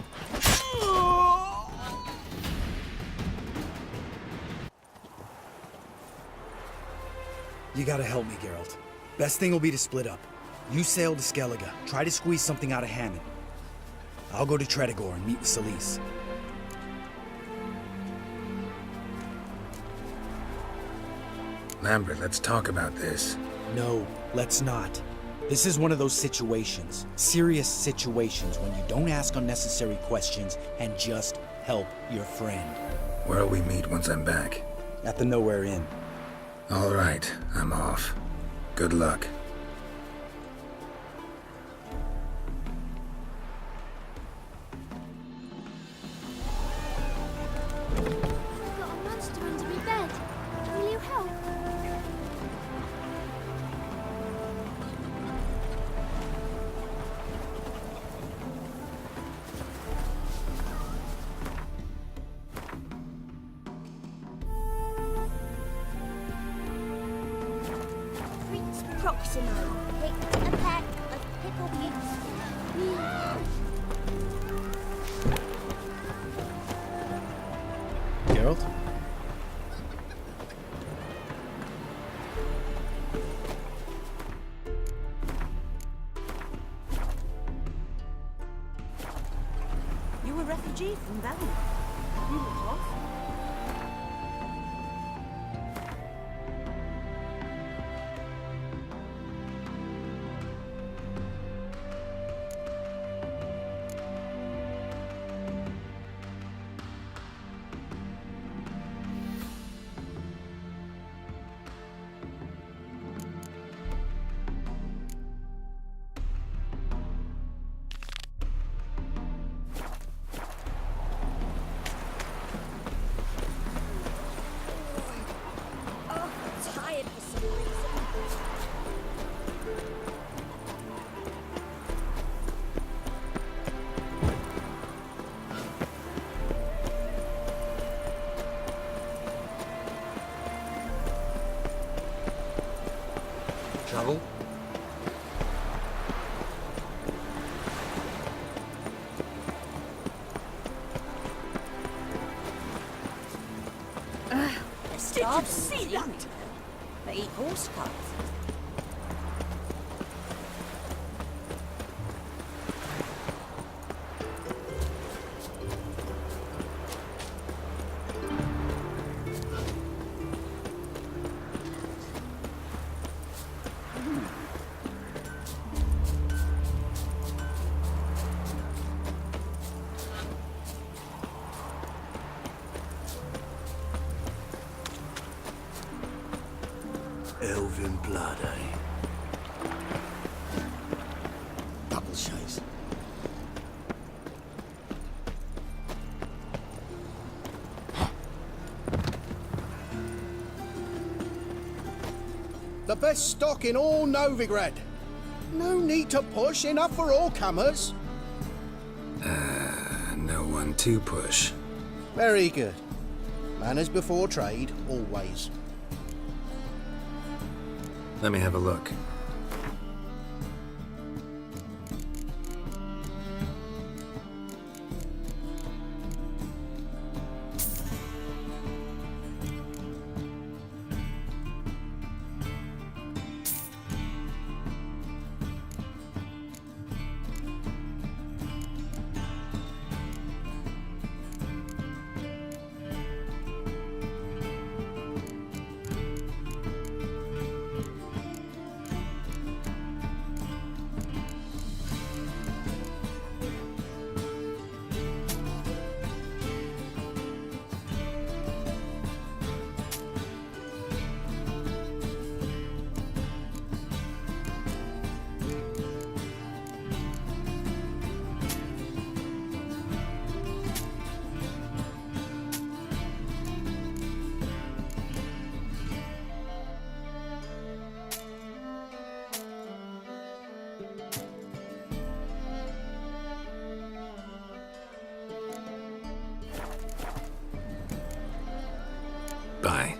You gotta help me, Geralt. Best thing will be to split up. You sail to Skellige, try to squeeze something out of Hammond. I'll go to Tredegor and meet with Salise. Lambert, let's talk about this. No, let's not. This is one of those situations, serious situations, when you don't ask unnecessary questions and just help your friend. Where'll we meet once I'm back? At the Nowhere Inn. All right, I'm off. Good luck. I've got a monster under my bed. Will you help? Prince Proximo. Pick a pack of pickled Geralt? You a refugee from Valley? You look off. tired for some reason. Trouble? Did you see that? They eat horse cubs. Elven blood, eh? Double chase. The best stock in all Novigrad. No need to push, enough for all comers. No one to push. Very good. Manners before trade, always. Let me have a look. Bye.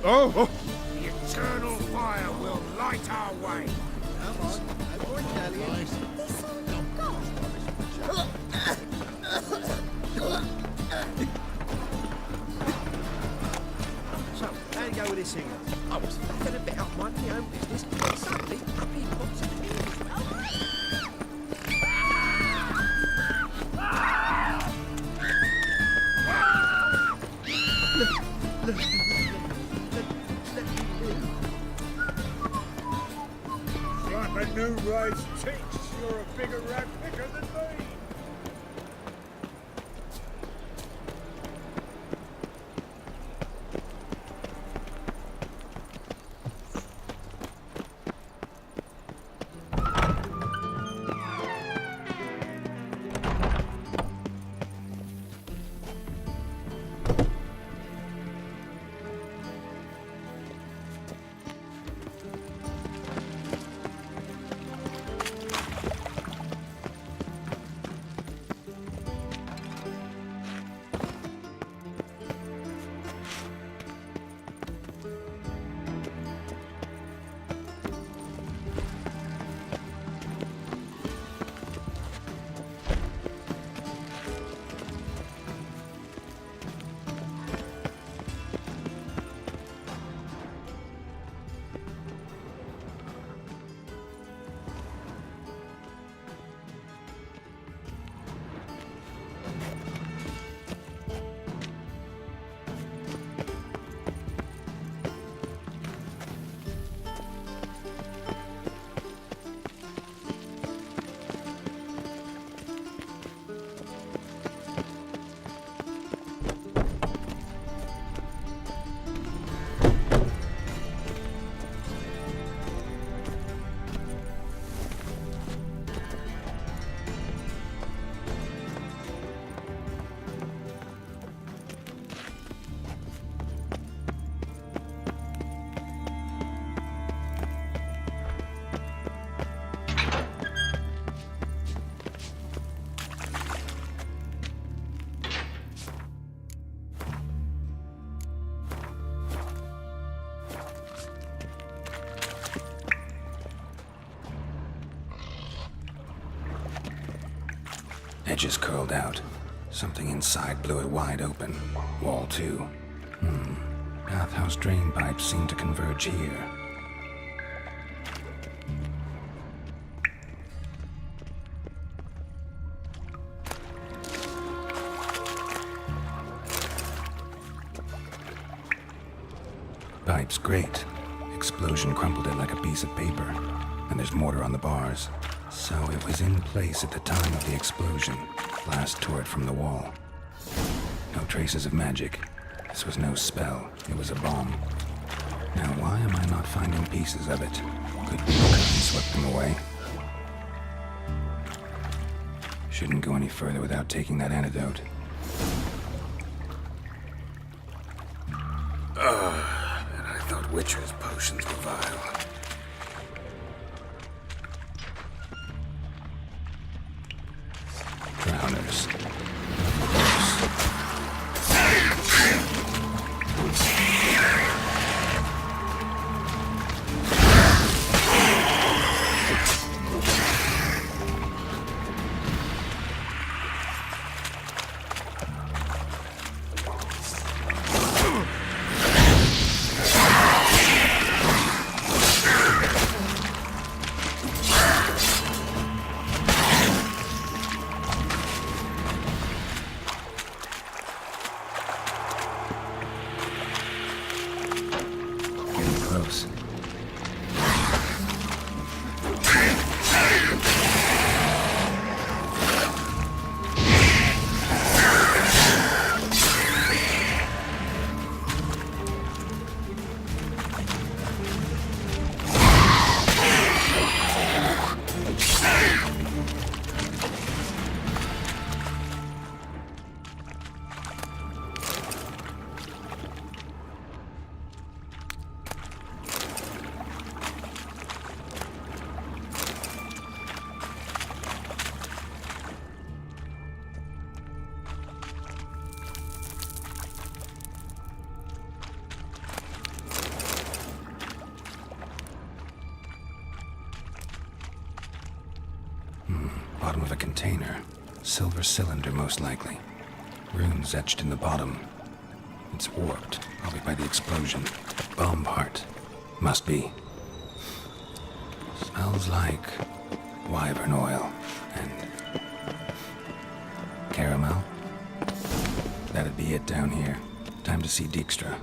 Oh! The eternal fire will light our way. Come on, no point dallying. So, how do you go with this singer? I was faffing about minding my own business, and suddenly up he pops in the ears. Like a new race teach, you're a bigger rat picker than me. Edges curled out. Something inside blew it wide open. Wall too. Bathhouse drain pipes seem to converge here. Pipe's great. Explosion crumpled it like a piece of paper. And there's mortar on the bars. So it was in place at the time of the explosion. Blast tore it from the wall. No traces of magic. This was no spell. It was a bomb. Now why am I not finding pieces of it? Could be because he swept them away. Shouldn't go any further without taking that antidote. And I thought Witcher's potions were vile. Drowners. Bottom of a container. Silver cylinder, most likely. Runes etched in the bottom. It's warped, probably by the explosion. Bomb part. Must be. Smells like wyvern oil and caramel. That'd be it down here. Time to see Dijkstra.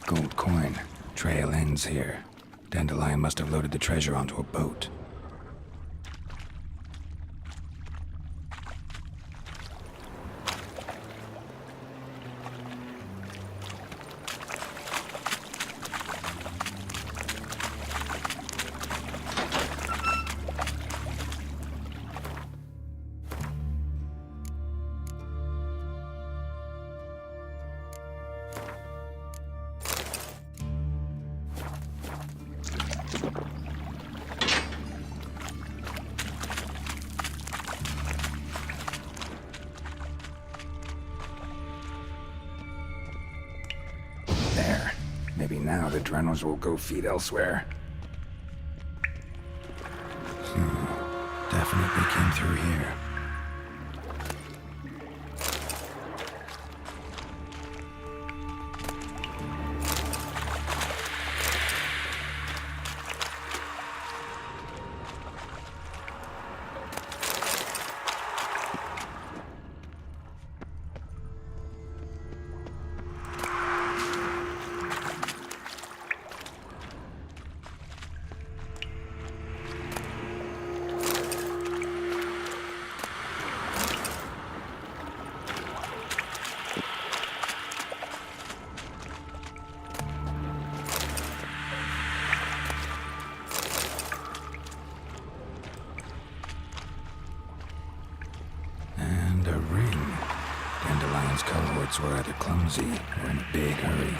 Gold coin. Trail ends here. Dandelion must have loaded the treasure onto a boat. Maybe now the Drenors will go feed elsewhere. Definitely came through here. Suspects were either clumsy or in a big hurry.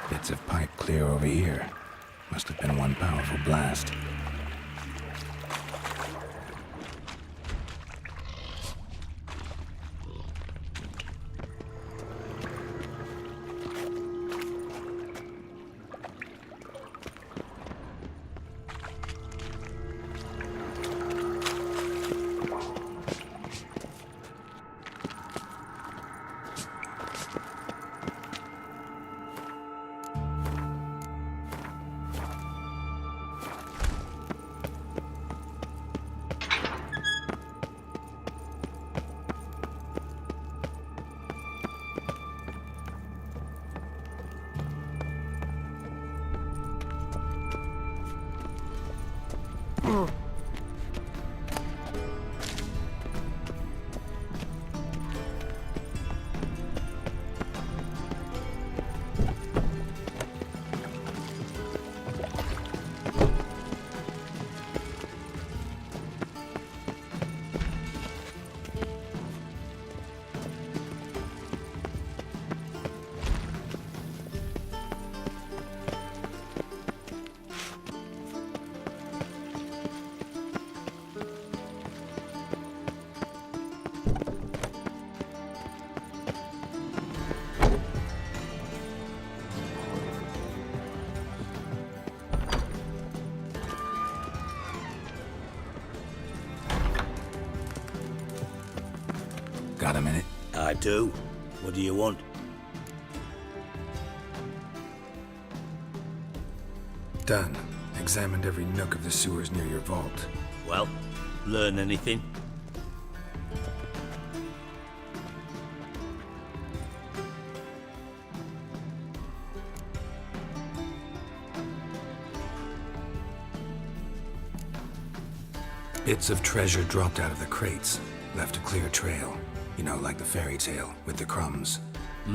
Bits of pipe clear over here. Must have been one powerful blast. Got a minute? I do. What do you want? Done. Examined every nook of the sewers near your vault. Well, learn anything? Bits of treasure dropped out of the crates. Left a clear trail. You know, like the fairy tale, with the crumbs. I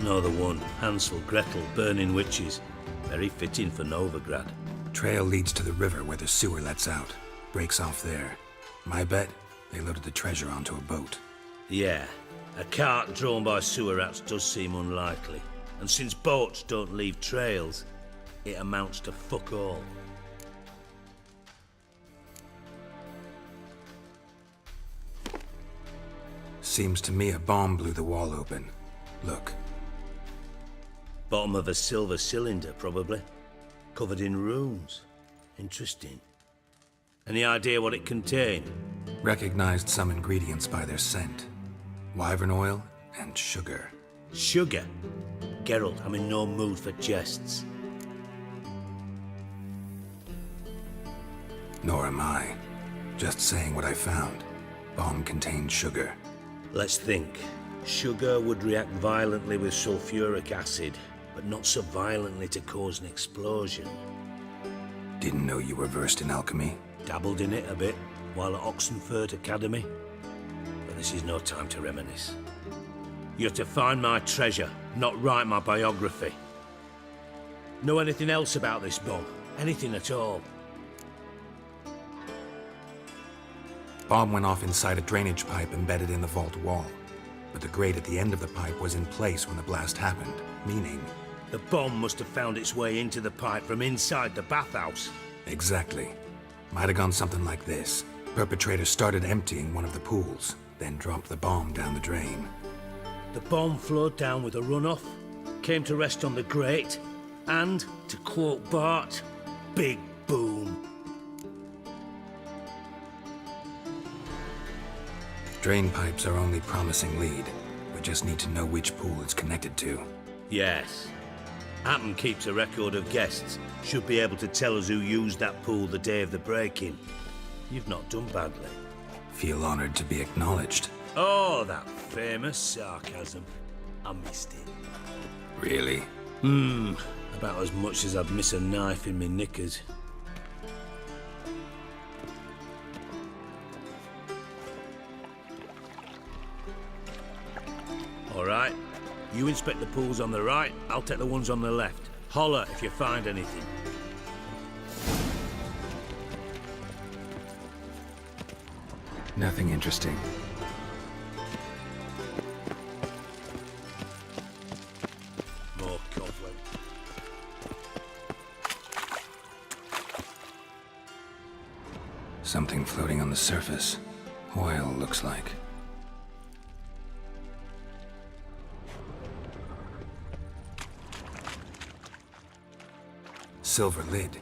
know the one. Hansel, Gretel, burning witches. Very fitting for Novigrad. Trail leads to the river where the sewer lets out. Breaks off there. My bet, they loaded the treasure onto a boat. Yeah, a cart drawn by sewer rats does seem unlikely. And since boats don't leave trails, it amounts to fuck all. Seems to me a bomb blew the wall open. Look. Bottom of a silver cylinder, probably. Covered in runes. Interesting. Any idea what it contained? Recognized some ingredients by their scent. Wyvern oil and sugar. Sugar? Geralt, I'm in no mood for jests. Nor am I. Just saying what I found. Bomb contained sugar. Let's think. Sugar would react violently with sulfuric acid, but not so violently to cause an explosion. Didn't know you were versed in alchemy. Dabbled in it a bit, while at Oxenford Academy. But this is no time to reminisce. You're to find my treasure, not write my biography. Know anything else about this bomb? Anything at all? Bomb went off inside a drainage pipe embedded in the vault wall. But the grate at the end of the pipe was in place when the blast happened, meaning... The bomb must have found its way into the pipe from inside the bathhouse. Exactly. Might have gone something like this. Perpetrator started emptying one of the pools, then dropped the bomb down the drain. The bomb flowed down with a runoff, came to rest on the grate, and, to quote Bart, big boom. Drain pipes are only promising lead. With just need to know which pool it's connected to. Yes. Hammond keeps a record of guests. Should be able to tell us who used that pool the day of the break-in. You've not done badly. Feel honored to be acknowledged. Oh, that famous sarcasm. I missed it. Really? About as much as I'd miss a knife in me knickers. All right. You inspect the pools on the right, I'll take the ones on the left. Holler if you find anything. Nothing interesting. More cobweb. Something floating on the surface. Oil, looks like. Silver lid.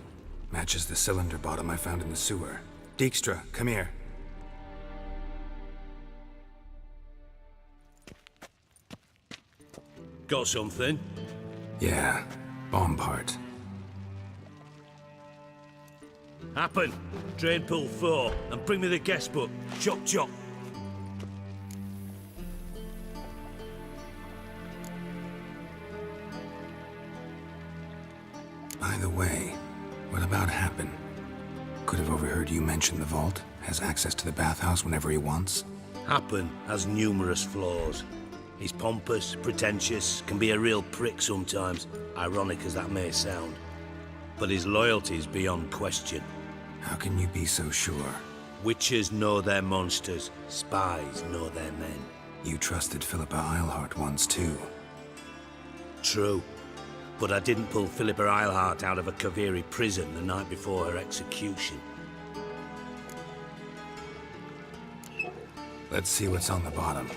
Matches the cylinder bottom I found in the sewer. Dijkstra, come here. Got something? Yeah, bomb part. Happen. Drain pool 4 and bring me the guest book. Chop chop. By the way, what about Happen? Could have overheard you mention the vault. Has access to the bathhouse whenever he wants. Happen has numerous flaws. He's pompous, pretentious, can be a real prick sometimes, ironic as that may sound. But his loyalty is beyond question. How can you be so sure? Witches know their monsters, spies know their men. You trusted Philippa Eilhart once too. True. But I didn't pull Philippa Eilhart out of a Kaviri prison the night before her execution. Let's see what's on the bottom.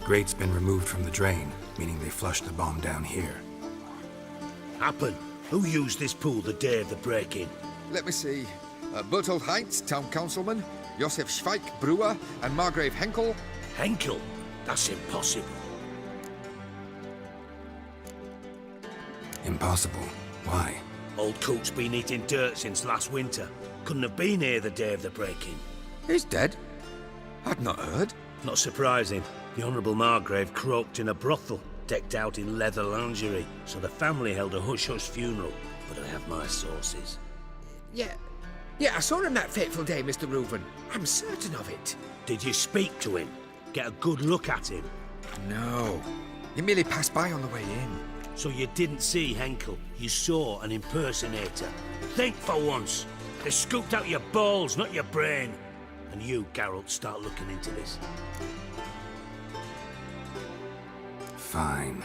Grate's been removed from the drain, meaning they flushed the bomb down here. Happen. Who used this pool the day of the break-in? Let me see. Bertolt Heinz, town councilman, Josef Schweik, brewer, and Margrave Henkel. Henkel? That's impossible. Impossible? Why? Old coot's been eating dirt since last winter. Couldn't have been here the day of the break-in. He's dead? I'd not heard. Not surprising. The Honourable Margrave croaked in a brothel, decked out in leather lingerie, so the family held a hush-hush funeral. But I have my sources. Yeah, I saw him that fateful day, Mr. Reuven. I'm certain of it. Did you speak to him? Get a good look at him? No. He merely passed by on the way in. So you didn't see Henkel? You saw an impersonator? Think for once. They scooped out your balls, not your brain. And you, Geralt, start looking into this. Fine.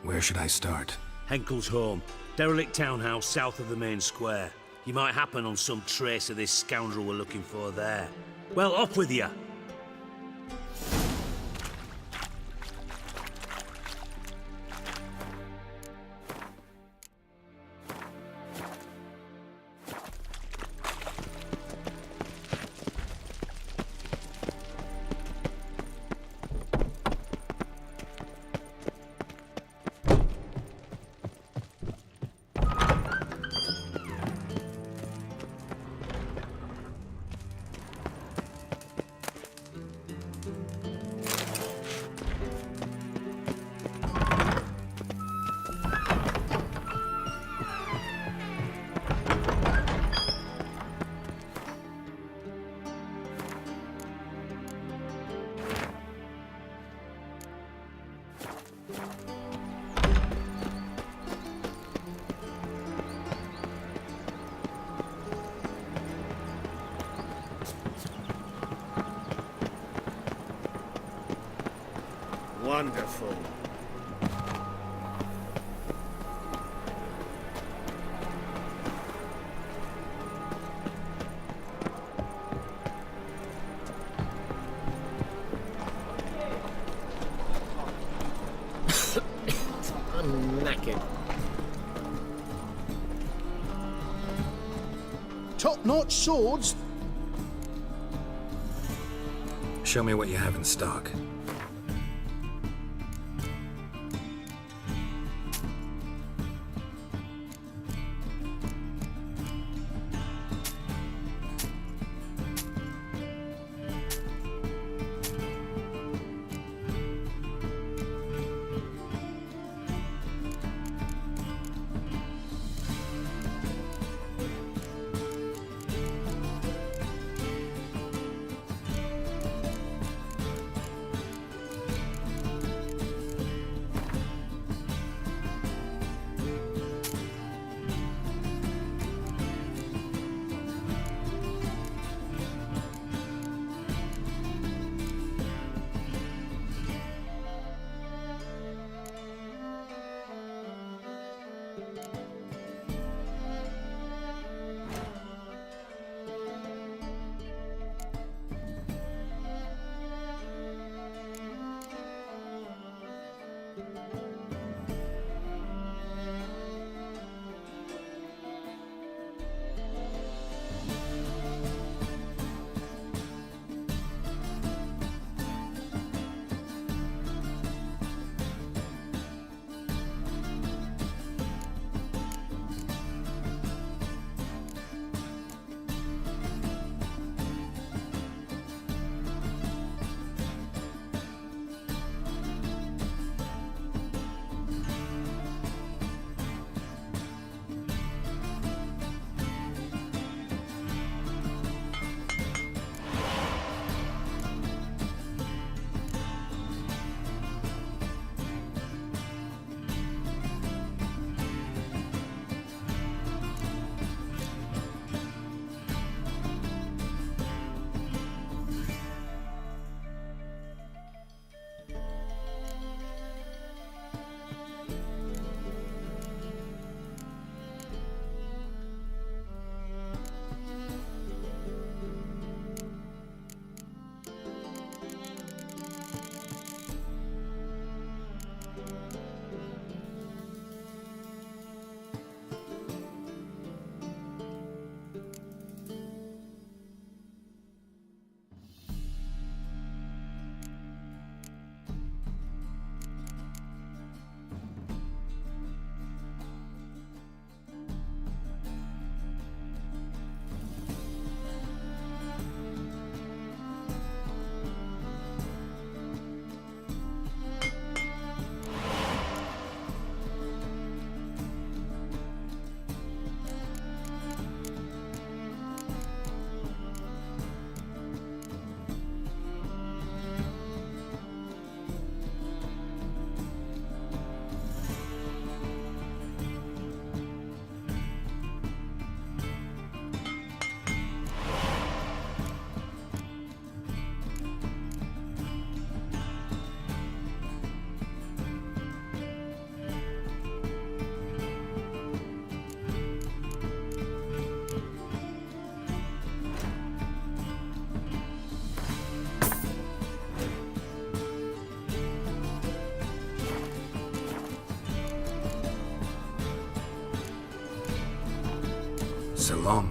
Where should I start? Henkel's home. Derelict townhouse south of the main square. You might happen on some trace of this scoundrel we're looking for there. Well, off with you! Wonderful. I'm knackered. Top-notch swords? Show me what you have in stock. So long.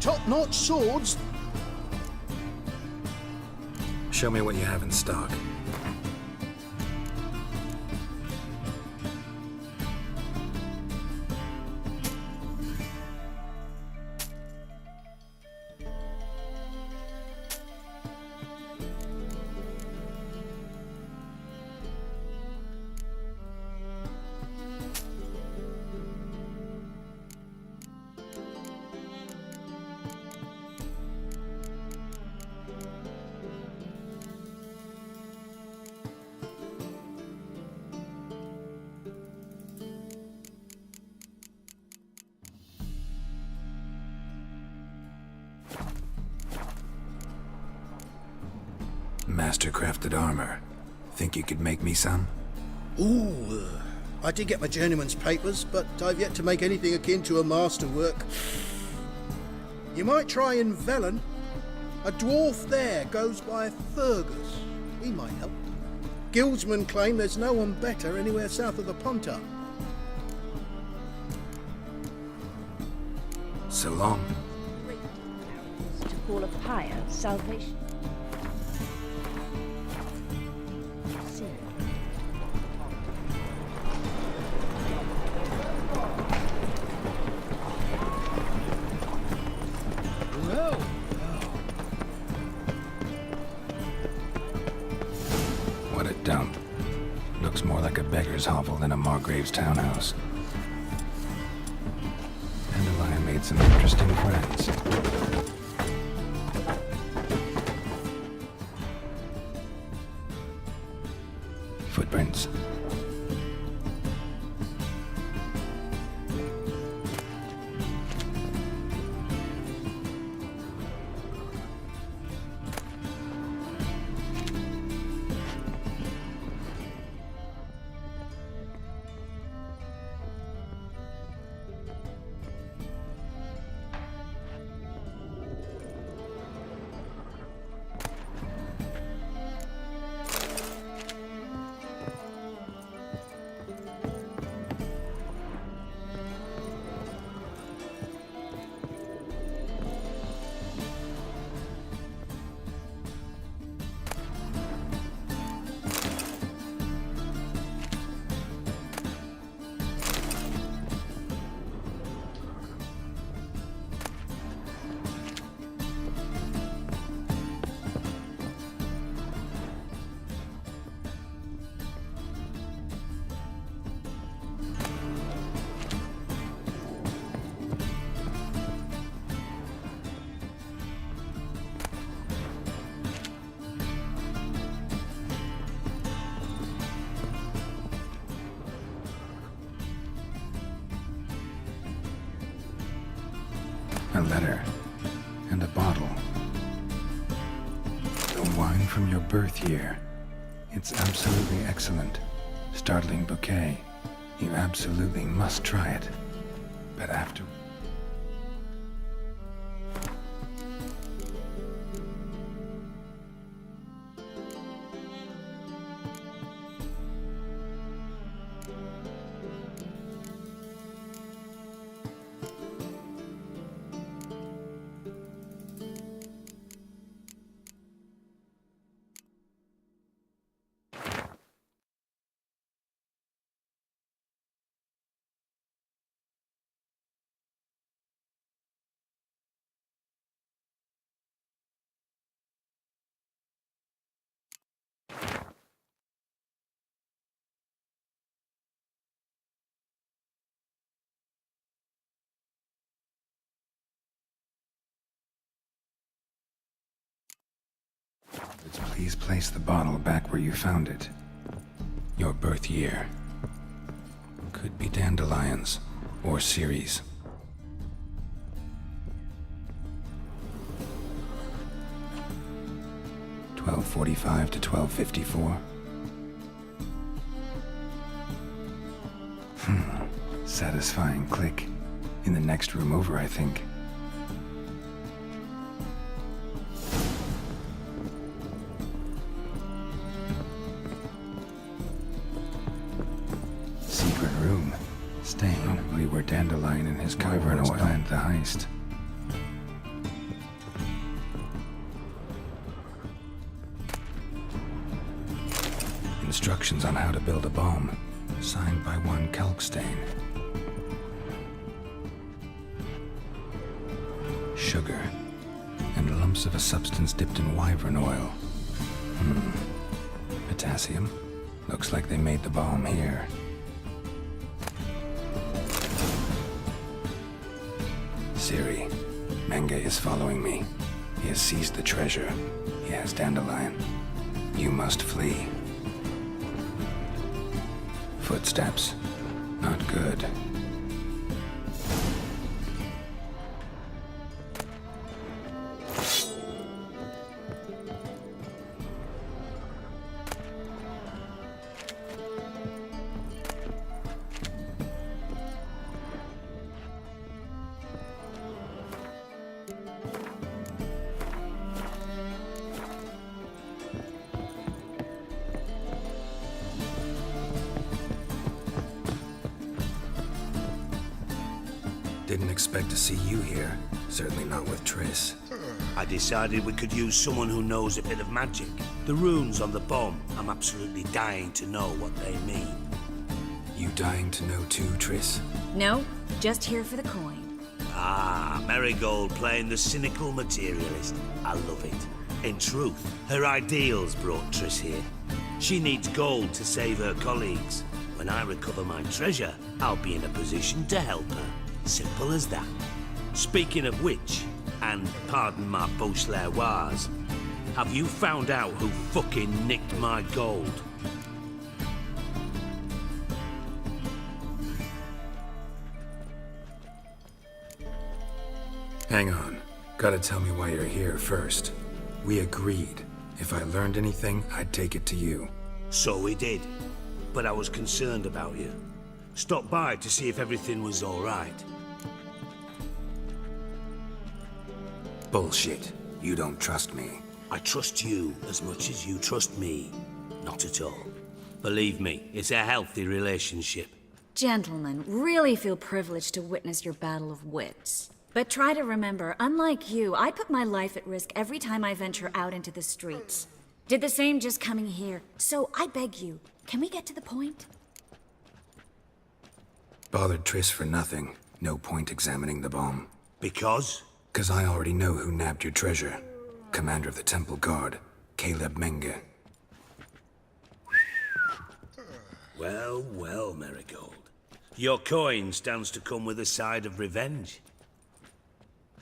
Top-notch swords. Show me what you have in stock. master-crafted armor. Think you could make me some? Ooh, I did get my journeyman's papers, but I've yet to make anything akin to a masterwork. You might try in Velen. A dwarf there goes by Fergus. He might help. Guildsmen claim there's no one better anywhere south of the Pontar. So long. To call a pyre salvation. What a dump. Looks more like a beggar's hovel than a Margrave's townhouse. Dandelion made some interesting friends. Footprints. A letter. And a bottle. The wine from your birth year. It's absolutely excellent. Startling bouquet. You absolutely must try it. But after... Please place the bottle back where you found it. Your birth year. Could be dandelions or Ceres. (1245 to 1254). Satisfying click. In the next room over, I think. Secret room. Stain. Probably where Dandelion and his wyverns planned the heist. Instructions on how to build a bomb. Signed by one Kelkstain. Sugar. And lumps of a substance dipped in wyvern oil. Potassium. Looks like they made the bomb here. Ciri. Menge is following me. He has seized the treasure. He has Dandelion. You must flee. Footsteps. Not good. Didn't expect to see you here. Certainly not with Triss. I decided we could use someone who knows a bit of magic. The runes on the bomb, I'm absolutely dying to know what they mean. You dying to know too, Triss? No, just here for the coin. Ah, Marigold playing the cynical materialist. I love it. In truth, her ideals brought Triss here. She needs gold to save her colleagues. When I recover my treasure, I'll be in a position to help her. Simple as that. Speaking of which, and pardon my Beauclervoise, have you found out who fucking nicked my gold? Hang on. Gotta tell me why you're here first. We agreed. If I learned anything, I'd take it to you. So we did. But I was concerned about you. Stopped by to see if everything was all right. Bullshit. You don't trust me. I trust you as much as you trust me. Not at all. Believe me, it's a healthy relationship. Gentlemen, really feel privileged to witness your battle of wits. But try to remember, unlike you, I put my life at risk every time I venture out into the streets. Did the same just coming here. So I beg you, can we get to the point? Bothered Triss for nothing. No point examining the bomb. Because? 'Cause I already know who nabbed your treasure. Commander of the Temple Guard, Caleb Menge. Well, well, Marigold. Your coin stands to come with a side of revenge.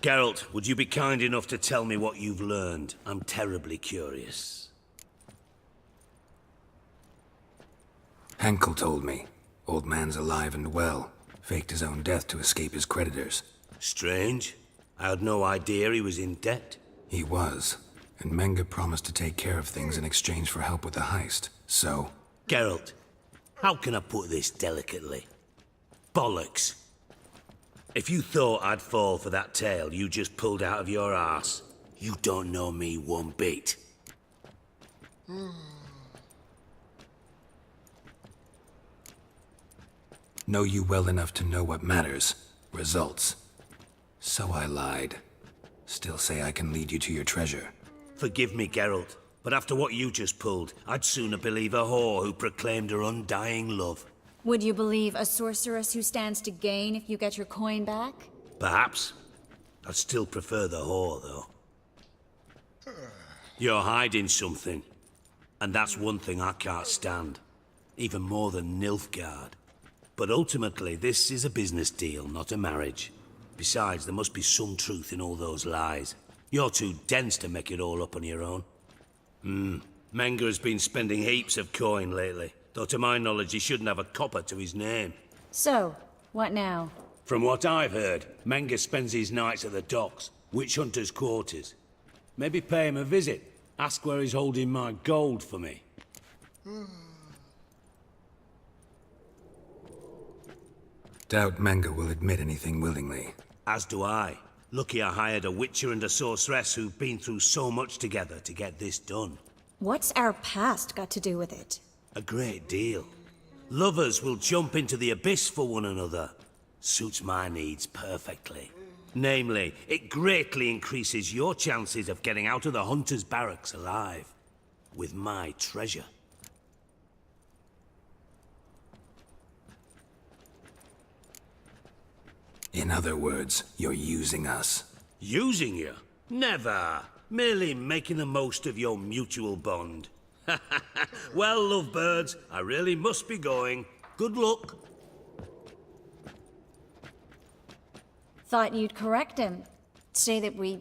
Geralt, would you be kind enough to tell me what you've learned? I'm terribly curious. Henkel told me. Old man's alive and well. Faked his own death to escape his creditors. Strange. I had no idea he was in debt. He was. And Menge promised to take care of things in exchange for help with the heist. So... Geralt, how can I put this delicately? Bollocks. If you thought I'd fall for that tale you just pulled out of your arse, you don't know me one bit. Know you well enough to know what matters. Results. So I lied. Still say I can lead you to your treasure. Forgive me, Geralt, but after what you just pulled, I'd sooner believe a whore who proclaimed her undying love. Would you believe a sorceress who stands to gain if you get your coin back? Perhaps. I'd still prefer the whore, though. You're hiding something. And that's one thing I can't stand. Even more than Nilfgaard. But ultimately, this is a business deal, not a marriage. Besides, there must be some truth in all those lies. You're too dense to make it all up on your own. Menge has been spending heaps of coin lately. Though to my knowledge, he shouldn't have a copper to his name. So, what now? From what I've heard, Menge spends his nights at the docks, witch hunters' quarters. Maybe pay him a visit. Ask where he's holding my gold for me. Doubt Menge will admit anything willingly. As do I. Lucky I hired a witcher and a sorceress who've been through so much together to get this done. What's our past got to do with it? A great deal. Lovers will jump into the abyss for one another. Suits my needs perfectly. Namely, it greatly increases your chances of getting out of the hunter's barracks alive. With my treasure. In other words, you're using us. Using you? Never. Merely making the most of your mutual bond. Well, lovebirds, I really must be going. Good luck. Thought you'd correct him. Say that we...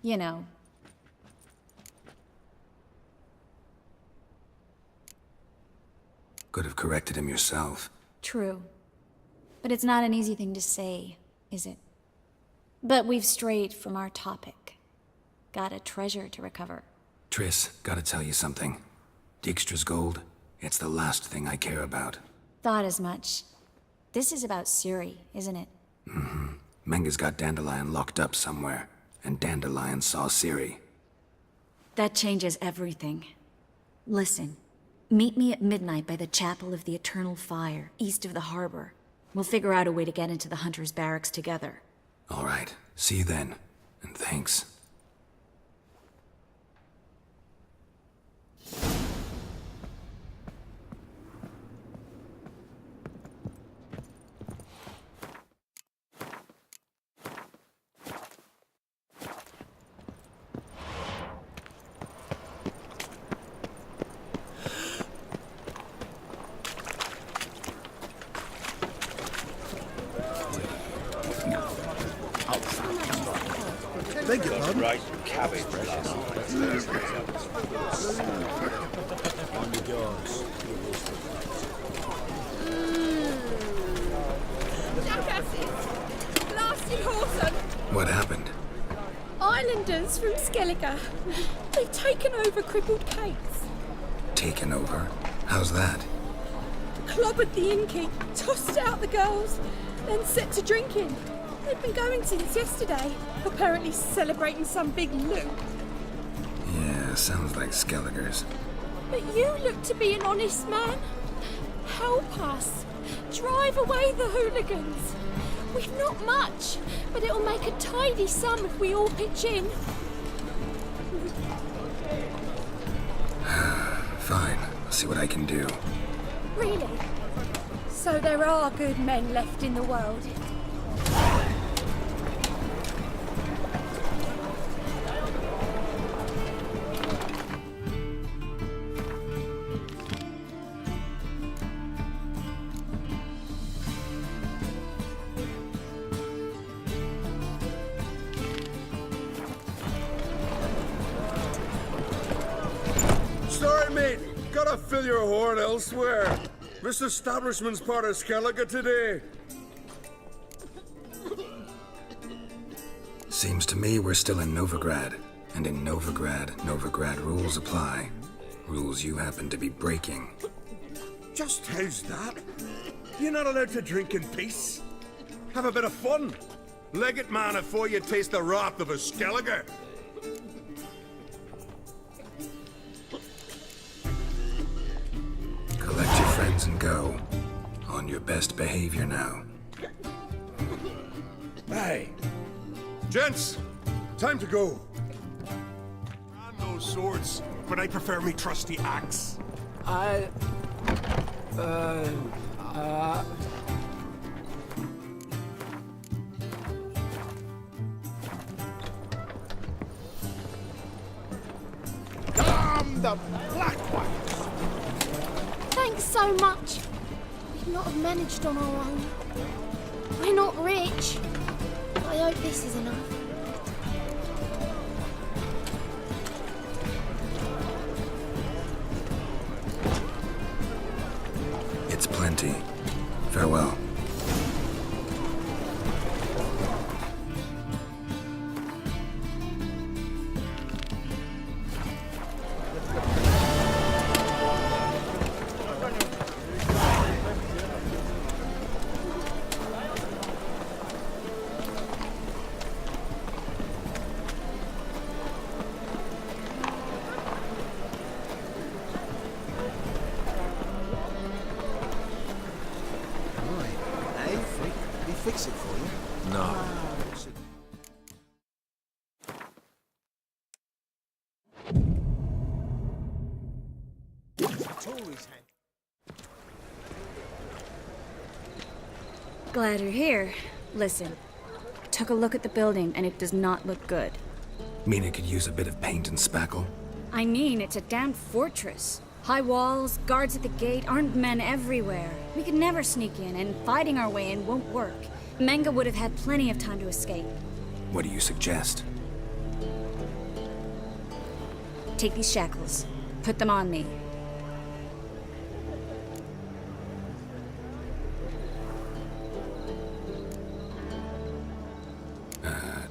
you know... Could have corrected him yourself. True. But it's not an easy thing to say, is it? But we've strayed from our topic. Got a treasure to recover. Triss, gotta tell you something. Dijkstra's gold, it's the last thing I care about. Thought as much. This is about Ciri, isn't it? Mm-hmm. Menge's got Dandelion locked up somewhere, and Dandelion saw Ciri. That changes everything. Listen, meet me at midnight by the Chapel of the Eternal Fire, east of the harbor. We'll figure out a way to get into the Hunter's barracks together. All right. See you then. And thanks. Beg your pardon? Right cabbage last On the doors. Jackasses! Blasted Horton! What happened? Islanders from Skellige. They've taken over crippled Kate's. Taken over? How's that? Clobbered the innkeep, tossed out the girls, then set to drinking. They've been going since yesterday, apparently celebrating some big loot. Yeah, sounds like Skellige's. But you look to be an honest man. Help us. Drive away the hooligans. We've not much, but it'll make a tidy sum if we all pitch in. Fine. I'll see what I can do. Really? So there are good men left in the world. Sorry, mate. Gotta fill your horn elsewhere. This establishment's part of Skellige today. Seems to me we're still in Novigrad. And in Novigrad rules apply. Rules you happen to be breaking. Just how's that? You're not allowed to drink in peace? Have a bit of fun. Leg it, man, before you taste the wrath of a Skellige. Collect your friends and go. On your best behavior now. Hey. Gents, time to go. I'm those swords, but I prefer me trusty axe. Damn the black ones! Thanks so much. We'd not have managed on our own. We're not rich. I hope this is enough. It's plenty. Farewell. Fix it for you? No. Glad you're here. Listen, took a look at the building and it does not look good. Mean it could use a bit of paint and spackle? I mean, it's a damn fortress. High walls, guards at the gate, armed men everywhere. We could never sneak in, and fighting our way in won't work. Menga would have had plenty of time to escape. What do you suggest? Take these shackles. Put them on me.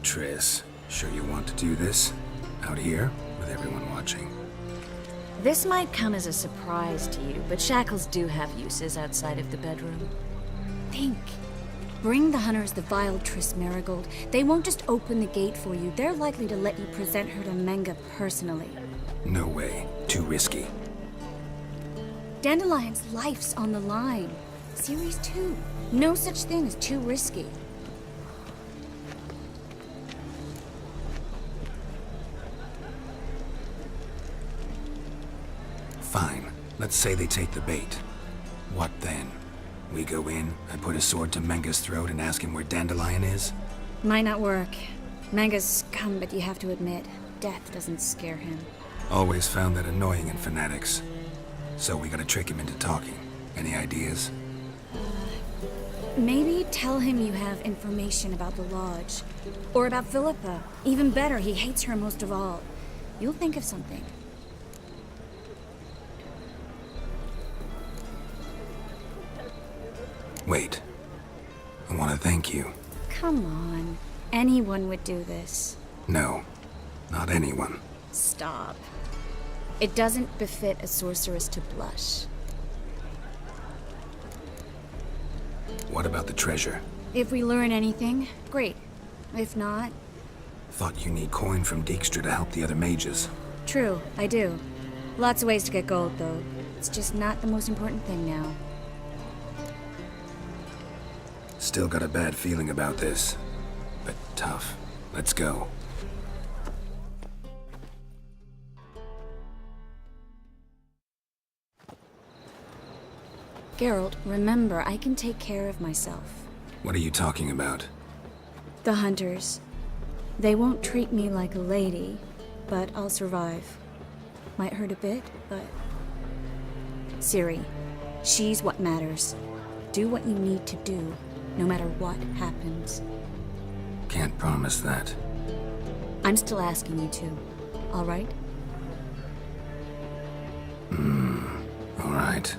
Triss, sure you want to do this? Out here, with everyone watching? This might come as a surprise to you, but shackles do have uses outside of the bedroom. Think. Bring the hunters the vile Triss Marigold. They won't just open the gate for you. They're likely to let you present her to Menga personally. No way. Too risky. Dandelion's life's on the line. Series 2. No such thing as too risky. Fine. Let's say they take the bait. What then? We go in, I put a sword to Menga's throat and ask him where Dandelion is? Might not work. Manga's scum, but you have to admit, death doesn't scare him. Always found that annoying in fanatics. So we gotta trick him into talking. Any ideas? Maybe tell him you have information about the Lodge. Or about Philippa. Even better, he hates her most of all. You'll think of something. Wait. I want to thank you. Come on. Anyone would do this. No. Not anyone. Stop. It doesn't befit a sorceress to blush. What about the treasure? If we learn anything, great. If not... Thought you need coin from Dijkstra to help the other mages. True, I do. Lots of ways to get gold, though. It's just not the most important thing now. Still got a bad feeling about this. But tough. Let's go. Geralt, remember, I can take care of myself. What are you talking about? The hunters. They won't treat me like a lady, but I'll survive. Might hurt a bit, but... Ciri, she's what matters. Do what you need to do, no matter what happens. Can't promise that. I'm still asking you to, all right? All right.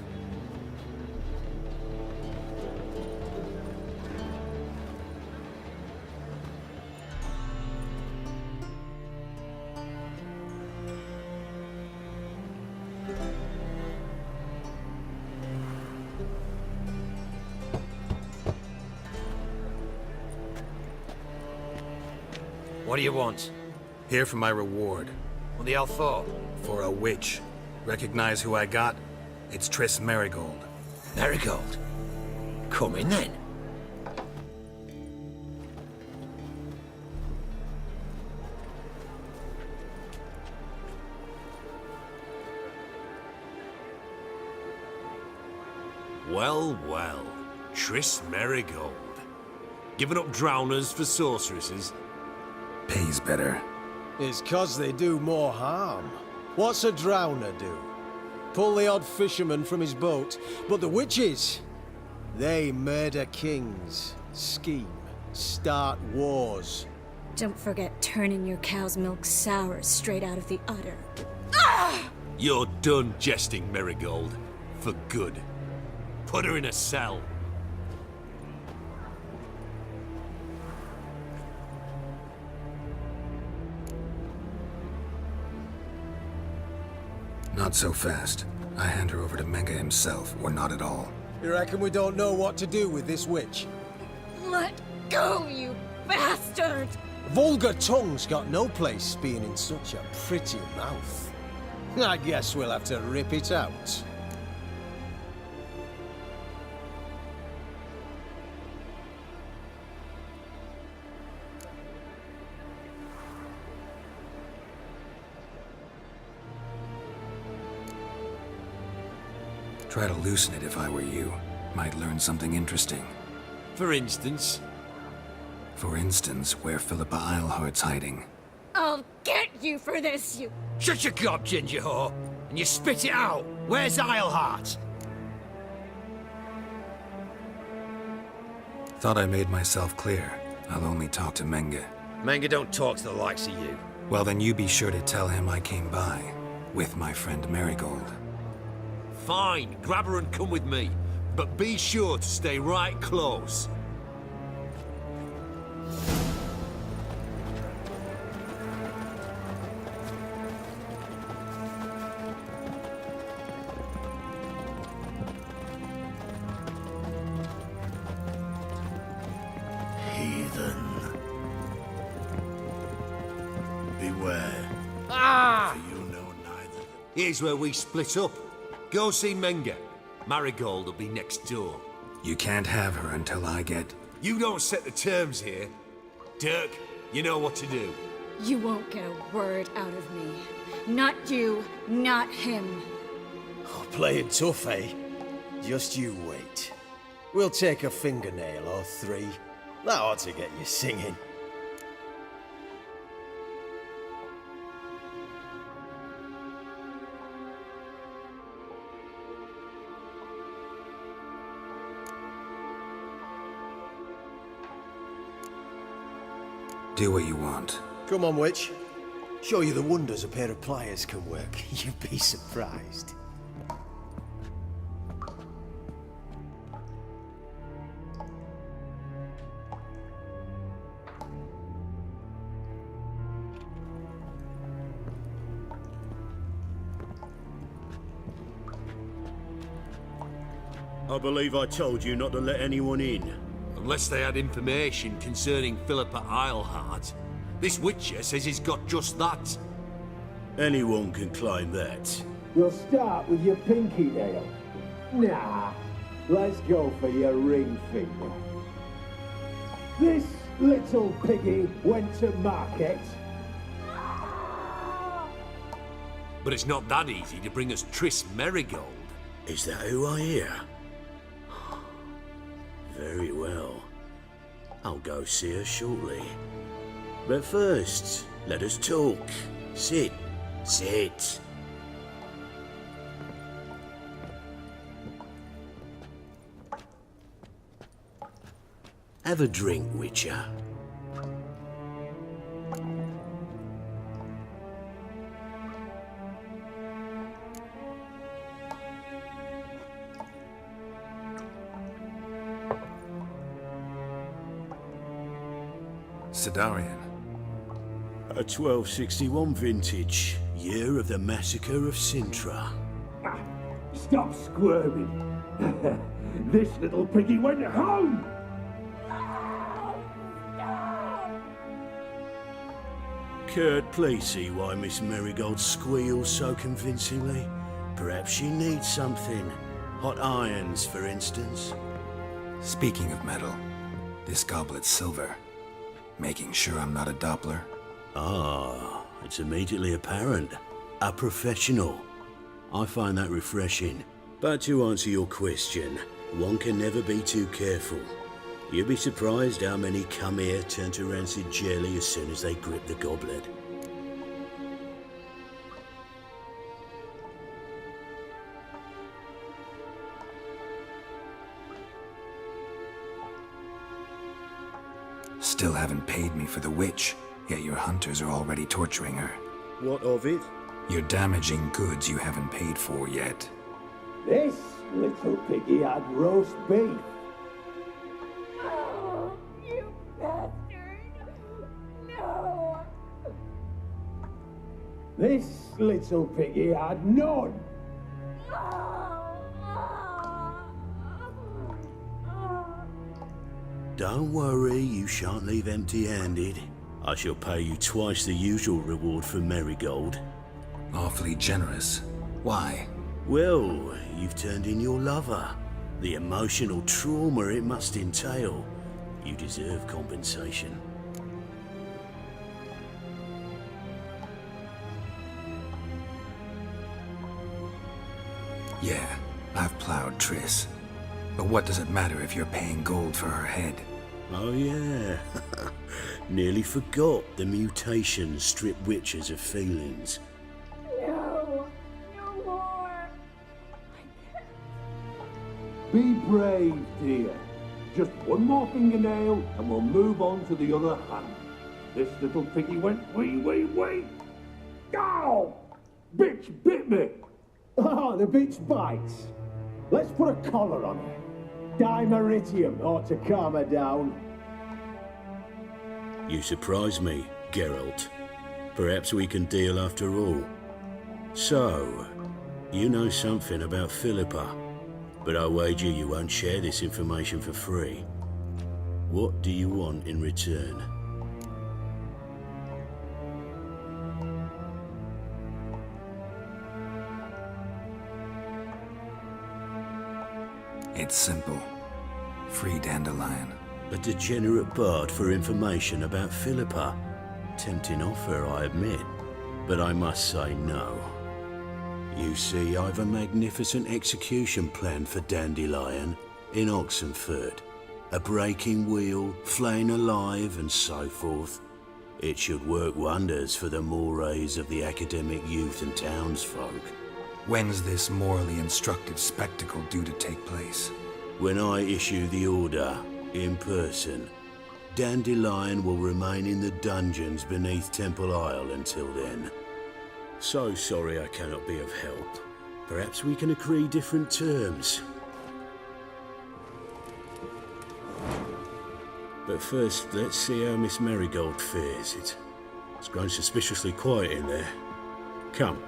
What do you want? Here for my reward. What the hell for? For a witch. Recognize who I got? It's Triss Merigold. Merigold? Come in then. Well, well. Triss Merigold. Giving up drowners for sorceresses? Pays better. It's 'cause they do more harm. What's a drowner do? Pull the odd fisherman from his boat. But the witches, they murder kings, scheme, start wars. Don't forget turning your cow's milk sour straight out of the udder. You're done jesting, Merigold. For good. Put her in a cell. Not so fast. I hand her over to Menga himself, or not at all. You reckon we don't know what to do with this witch? Let go, you bastard! Vulgar tongue's got no place being in such a pretty mouth. I guess we'll have to rip it out. Try to loosen it if I were you. Might learn something interesting. For instance? For instance, where Philippa Eilhart's hiding. I'll get you for this, you... Shut your gob, ginger whore, and you spit it out. Where's Eilhart? Thought I made myself clear. I'll only talk to Menga. Menga don't talk to the likes of you. Well, then you be sure to tell him I came by. With my friend Merigold. Fine, grab her and come with me. But be sure to stay right close. Heathen. Beware. Ah! For you know neither. Here's where we split up. Go see Menga. Marigold will be next door. You can't have her until I get... You don't set the terms here. Dirk, you know what to do. You won't get a word out of me. Not you, not him. Oh, playing tough, eh? Just you wait. We'll take a fingernail or three. That ought to get you singing. Do what you want. Come on, witch. Show you the wonders a pair of pliers can work. You'd be surprised. I believe I told you not to let anyone in. Unless they had information concerning Philippa Eilhart. This Witcher says he's got just that. Anyone can claim that. You'll start with your pinky nail. Nah, let's go for your ring finger. This little piggy went to market. But it's not that easy to bring us Triss Merigold. Is that who I hear? Very well. I'll go see her shortly. But first, let us talk. Sit. Sit. Have a drink, Witcher. Sidarian. A 1261 vintage, year of the massacre of Sintra. Stop squirming. This little piggy went home. Kurt, please see why Miss Merigold squeals so convincingly. Perhaps she needs something. Hot irons, for instance. Speaking of metal, this goblet's silver. Making sure I'm not a Doppler. Ah, it's immediately apparent. A professional. I find that refreshing. But to answer your question, one can never be too careful. You'd be surprised how many come here turn to rancid jelly as soon as they grip the goblet. Still haven't paid me for the witch, yet your hunters are already torturing her. What of it? You're damaging goods you haven't paid for yet. This little piggy had roast beef. Oh, you bastard! No! This little piggy had none. Don't worry, you shan't leave empty-handed. I shall pay you twice the usual reward for Merigold. Awfully generous. Why? Well, you've turned in your lover. The emotional trauma it must entail. You deserve compensation. Yeah, I've plowed Triss. But what does it matter if you're paying gold for her head? Oh yeah. Nearly forgot the mutations strip witches of feelings. No! No more! Be brave, dear. Just one more fingernail and we'll move on to the other hand. This little piggy went wee. Ow! Bitch bit me! Ah, the bitch bites. Let's put a collar on her. Dimeritium ought to calm her down. You surprise me, Geralt. Perhaps we can deal after all. So, you know something about Philippa, but I wager you won't share this information for free. What do you want in return? It's simple. Free Dandelion. A degenerate bard for information about Philippa. Tempting offer, I admit, but I must say no. You see, I've a magnificent execution plan for Dandelion in Oxenford. A breaking wheel, flaying alive, and so forth. It should work wonders for the mores of the academic youth and townsfolk. When's this morally instructive spectacle due to take place? When I issue the order, in person. Dandelion will remain in the dungeons beneath Temple Isle until then. So sorry I cannot be of help. Perhaps we can agree different terms. But first, let's see how Miss Marigold fares. It's grown suspiciously quiet in there. Come.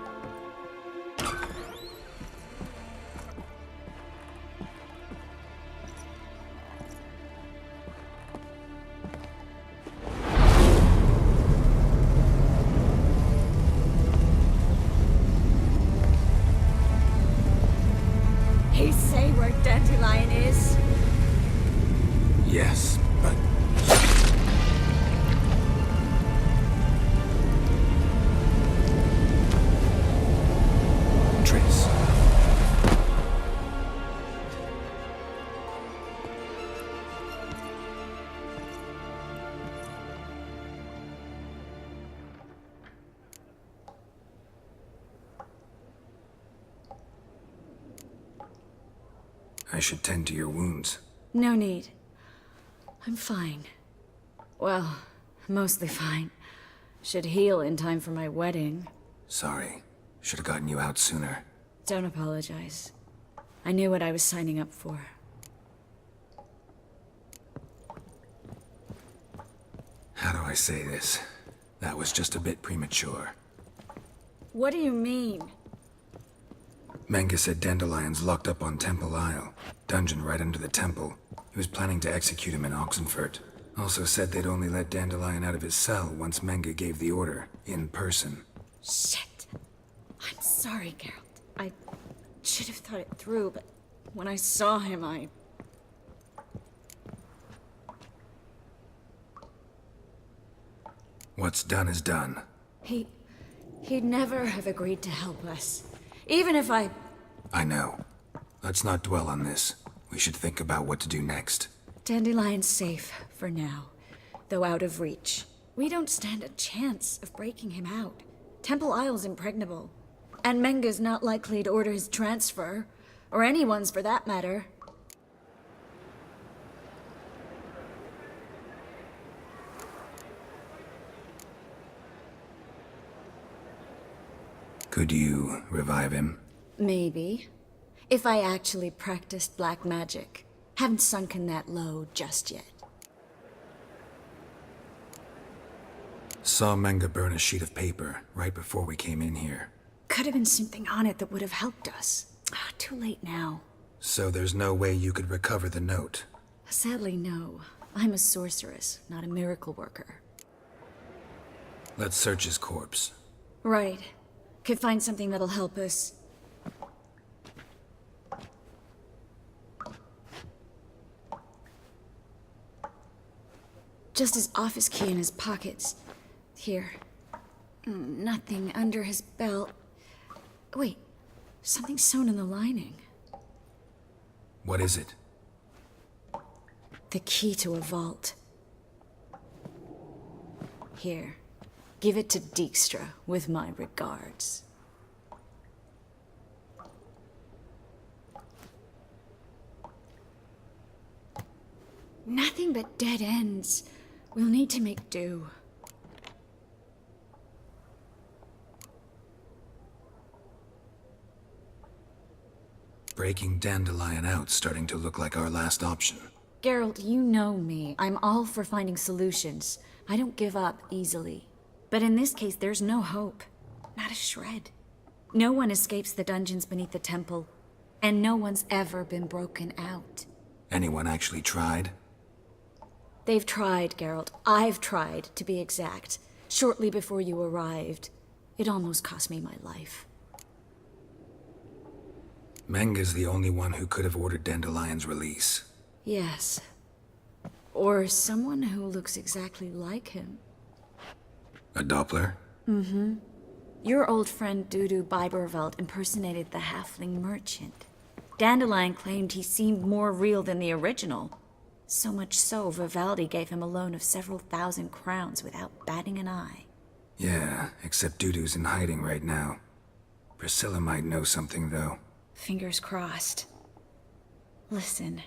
He say where Dandelion is? Yes, but... Tris. I should tend to your wounds. No need. I'm fine. Well, mostly fine. Should heal in time for my wedding. Sorry. Should have gotten you out sooner. Don't apologize. I knew what I was signing up for. How do I say this? That was just a bit premature. What do you mean? Menga said Dandelion's locked up on Temple Isle. Dungeon right under the temple. He was planning to execute him in Oxenford. Also said they'd only let Dandelion out of his cell once Menga gave the order, in person. Shit. I'm sorry, Geralt. I should have thought it through, but when I saw him, I... What's done is done. He'd never have agreed to help us. Even if I know. Let's not dwell on this. We should think about what to do next. Dandelion's safe, for now. Though out of reach. We don't stand a chance of breaking him out. Temple Isle's impregnable. And Menga's not likely to order his transfer. Or anyone's for that matter. Could you revive him? Maybe. If I actually practiced black magic. Haven't sunken that low just yet. Saw Menga burn a sheet of paper right before we came in here. Could have been something on it that would have helped us. Too late now. So there's no way you could recover the note? Sadly, no. I'm a sorceress, not a miracle worker. Let's search his corpse. Right. Could find something that'll help us. Just his office key in his pockets. Here. Nothing under his belt. Wait, something sewn in the lining. What is it? The key to a vault. Here. Give it to Dijkstra, with my regards. Nothing but dead ends. We'll need to make do. Breaking Dandelion out's starting to look like our last option. Geralt, you know me. I'm all for finding solutions. I don't give up easily. But in this case, there's no hope. Not a shred. No one escapes the dungeons beneath the temple. And no one's ever been broken out. Anyone actually tried? They've tried, Geralt. I've tried, to be exact. Shortly before you arrived. It almost cost me my life. Menga's the only one who could have ordered Dandelion's release. Yes. Or someone who looks exactly like him. A Doppler? Mm-hmm. Your old friend Dudu Biberveld impersonated the halfling merchant. Dandelion claimed he seemed more real than the original. So much so, Vivaldi gave him a loan of several thousand crowns without batting an eye. Yeah, except Dudu's in hiding right now. Priscilla might know something, though. Fingers crossed. Listen,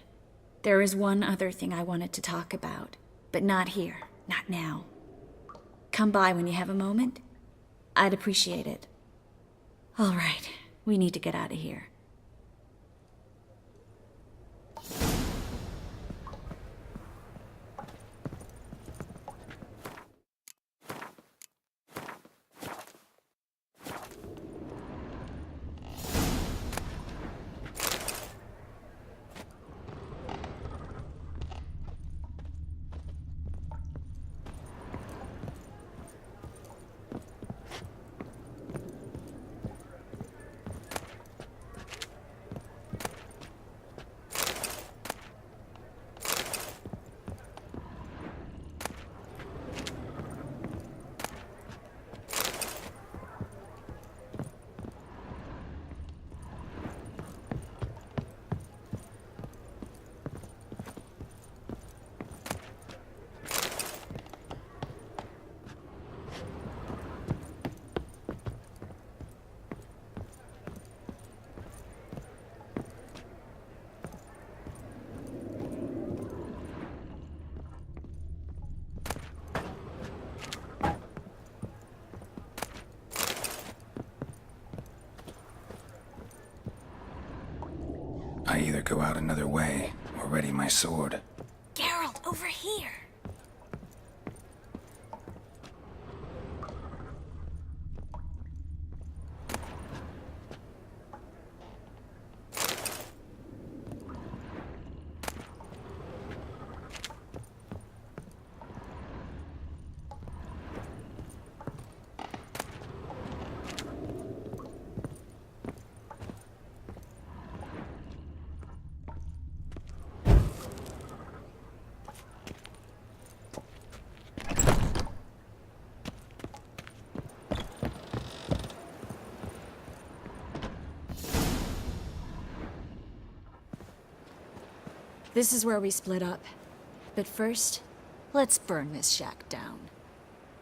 there is one other thing I wanted to talk about, but not here, not now. Come by when you have a moment. I'd appreciate it. All right, we need to get out of here. I either go out another way, or ready my sword. Geralt, over here! This is where we split up. But first, let's burn this shack down.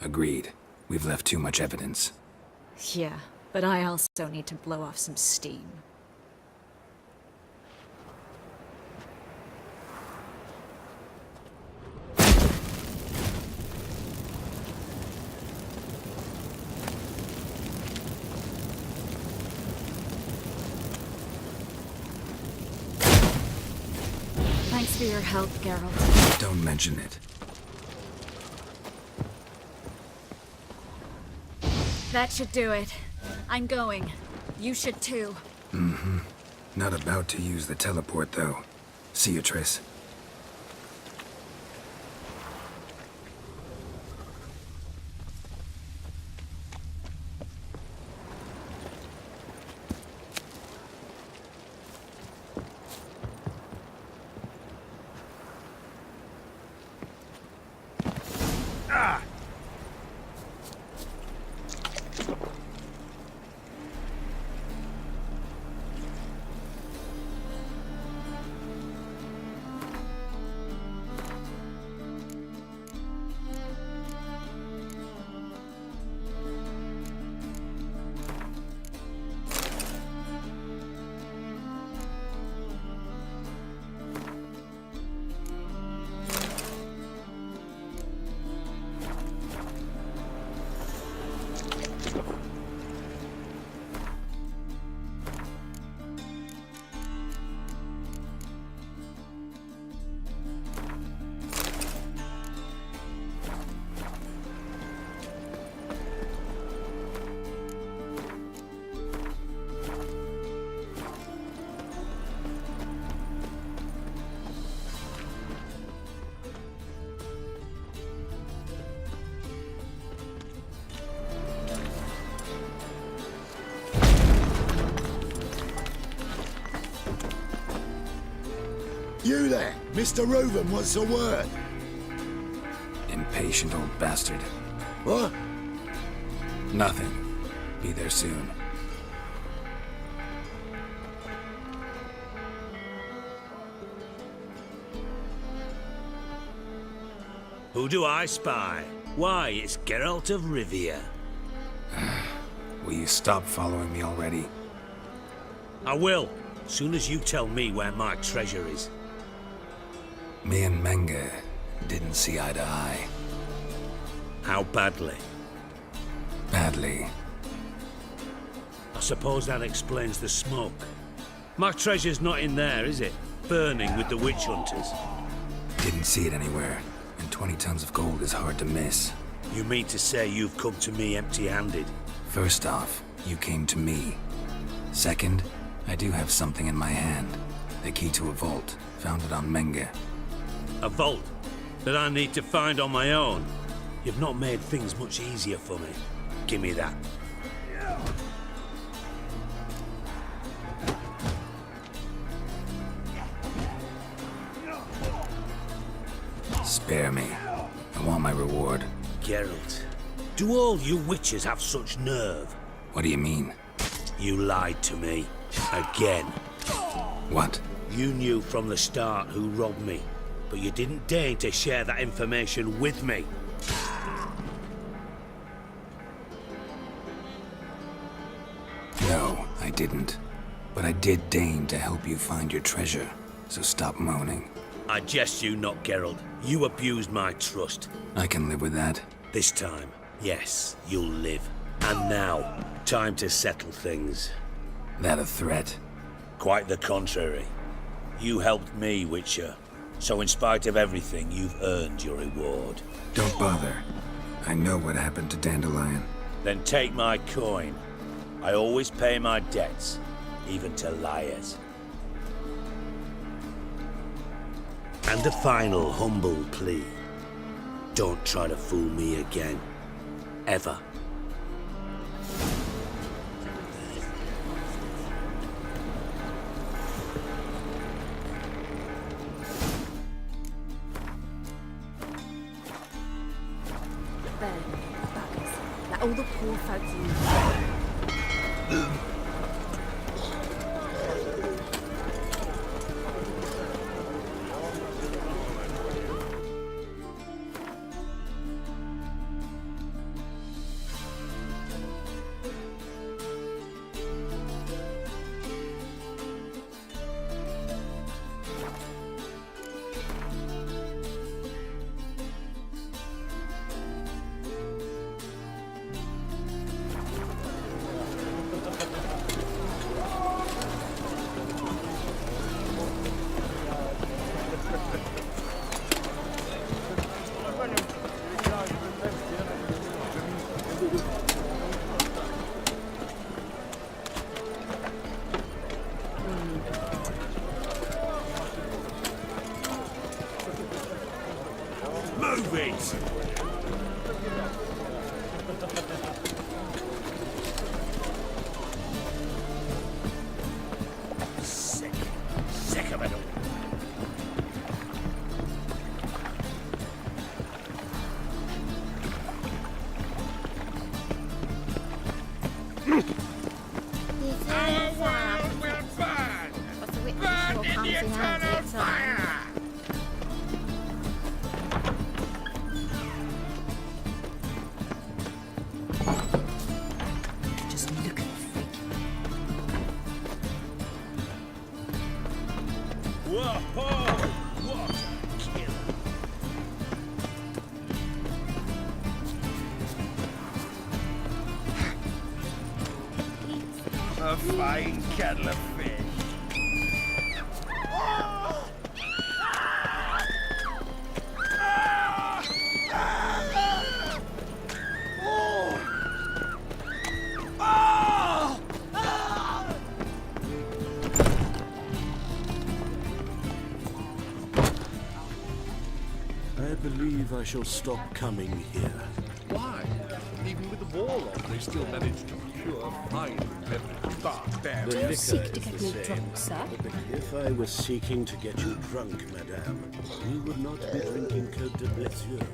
Agreed. We've left too much evidence. Yeah, but I also need to blow off some steam. Thanks for your help, Geralt. Don't mention it. That should do it. I'm going. You should too. Mm-hmm. Not about to use the teleport, though. See you, Triss. Mr. Reuven, what's the word? Impatient old bastard. What? Nothing. Be there soon. Who do I spy? Why, it's Geralt of Rivia. Will you stop following me already? I will, soon as you tell me where my treasure is. Me and Menge didn't see eye to eye. How badly? Badly. I suppose that explains the smoke. My treasure's not in there, is it? Burning with the witch hunters. Didn't see it anywhere, and 20 tons of gold is hard to miss. You mean to say you've come to me empty-handed? First off, you came to me. Second, I do have something in my hand. The key to a vault, found it on Menge. A vault that I need to find on my own? You've not made things much easier for me. Give me that. Spare me. I want my reward. Geralt, do all you witches have such nerve? What do you mean? You lied to me. Again. What? You knew from the start who robbed me, but you didn't deign to share that information with me. No, I didn't. But I did deign to help you find your treasure, so stop moaning. I jest you not, Geralt. You abused my trust. I can live with that. This time, yes, you'll live. And now, time to settle things. That a threat? Quite the contrary. You helped me, Witcher. So in spite of everything, you've earned your reward. Don't bother. I know what happened to Dandelion. Then take my coin. I always pay my debts, even to liars. And a final humble plea. Don't try to fool me again. Ever. Burn, buggers. Let all the poor folks in. Move it! Sick of it all. Burn in the eternal fire! Just look at the freak. Whoa! What a killer! A fine kettle of fish. I believe believe I shall stop coming here. Why? Even with the war on, they still manage to procure fine beverage. The Do you liquor seek to is get the me same. drunk, sir? If I was seeking to get you drunk, madame, we would not be drinking Côte de Blessure.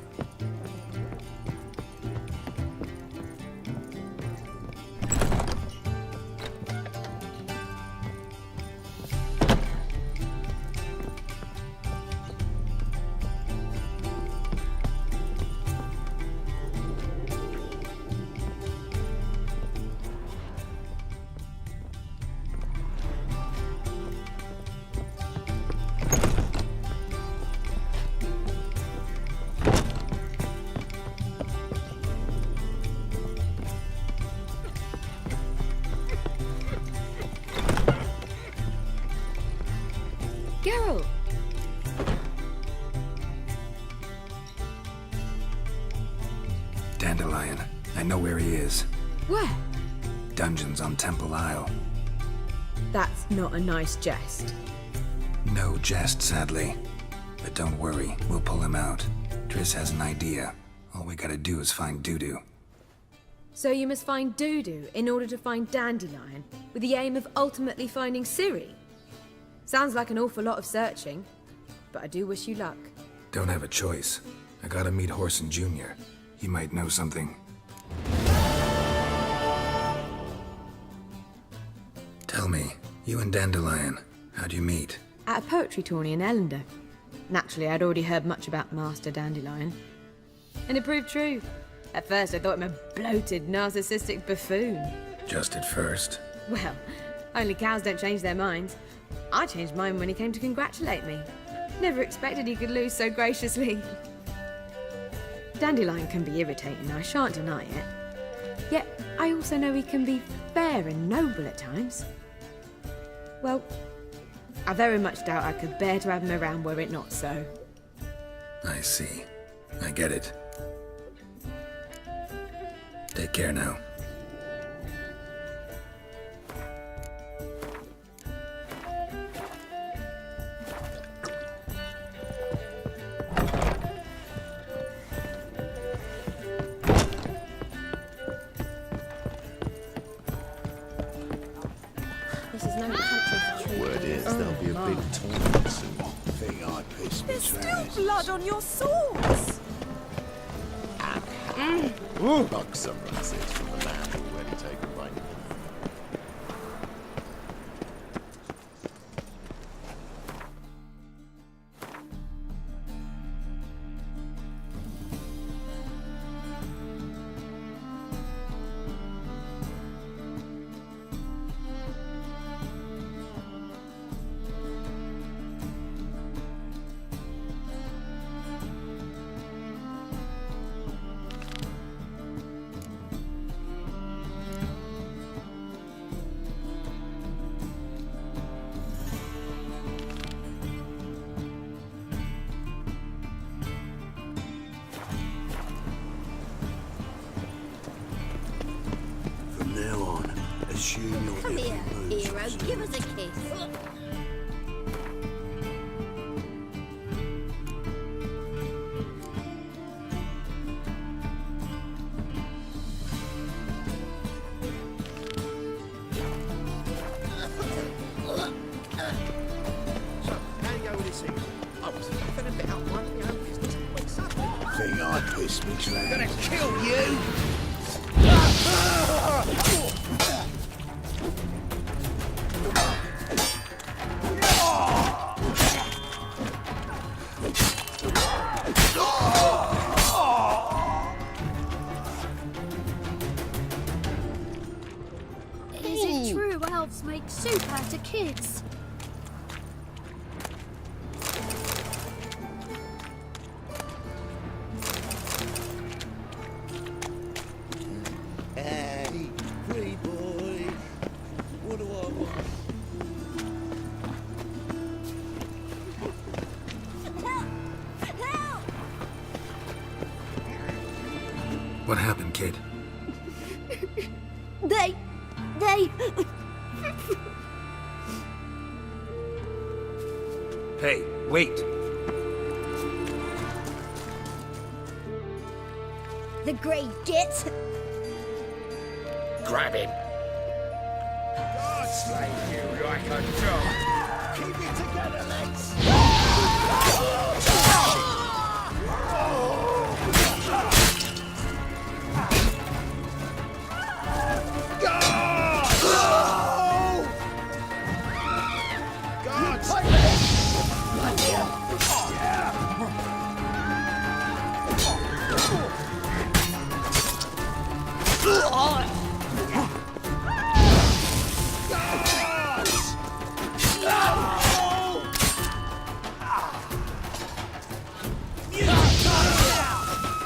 Geralt! Dandelion. I know where he is. Where? Dungeons on Temple Isle. That's not a nice jest. No jest, sadly. But don't worry, we'll pull him out. Triss has an idea. All we gotta do is find Dudu. So you must find Dudu in order to find Dandelion, with the aim of ultimately finding Ciri? Sounds like an awful lot of searching, but I do wish you luck. Don't have a choice. I gotta meet Horson Jr. He might know something. Tell me, you and Dandelion, how'd you meet? At a poetry tourney in Ellender. Naturally, I'd already heard much about Master Dandelion. And it proved true. At first, I thought him a bloated, narcissistic buffoon. Just at first. Well, only cows don't change their minds. I changed mine when he came to congratulate me. Never expected he could lose so graciously. Dandelion can be irritating, I shan't deny it. Yet, I also know he can be fair and noble at times. Well, I very much doubt I could bear to have him around were it not so. I see. I get it. Take care now. This is no country for trees. Word is there'll be a big tournament soon. Thing I piss me There's still trans. blood on your swords! Like someone says from the land already taken rain. From now on, assume your Come every here, move's hero. observed. Give us a kiss. How you go with this thing? I was laughing about minding your own business when suddenly... Thing I piss me I'm gonna trans. kill you! Is it true elves make soup out of kids? Hey, pretty boy. What do I want? What happened, kid? They... Hey, wait. the great git. Grab him. God slay you like a dog. Keep it together, lads.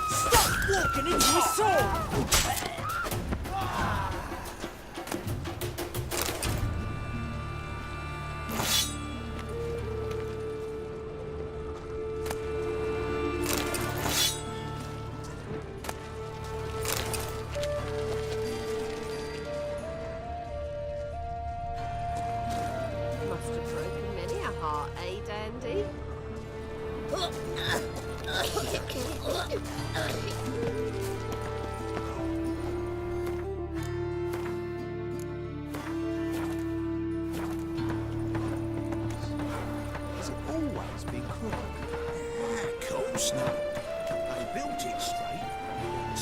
Stop walking into his sword! Must have broken many a heart, eh, Dandy? Has it always been crooked? Of course not. They built it straight.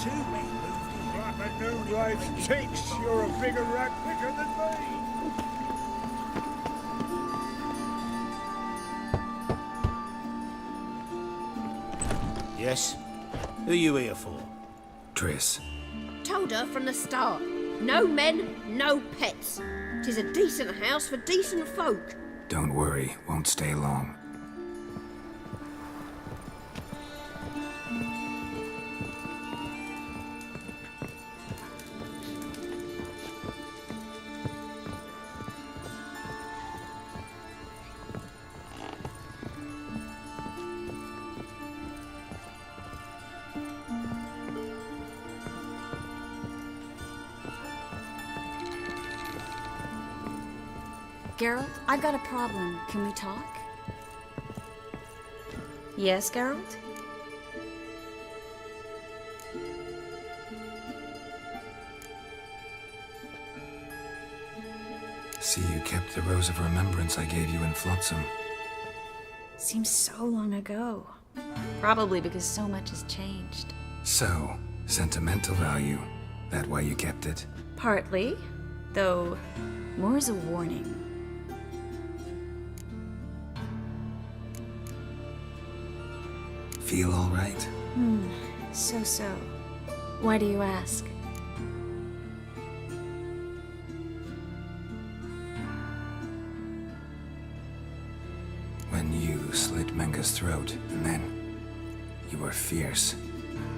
Two men moved in. Like a new raven ticks, you're a bigger rat picker than me. Yes? Who are you here for? Triss. Told her from the start. No men, no pets. 'Tis a decent house for decent folk. Don't worry, won't stay long. Geralt, I've got a problem. Can we talk? Yes, Geralt? See, you kept the Rose of Remembrance I gave you in Flotsam. Seems so long ago. Probably because so much has changed. So, sentimental value. That why you kept it? Partly, though more as a warning. Feel all right? So. Why do you ask? When you slit Menga's throat, and then you were fierce.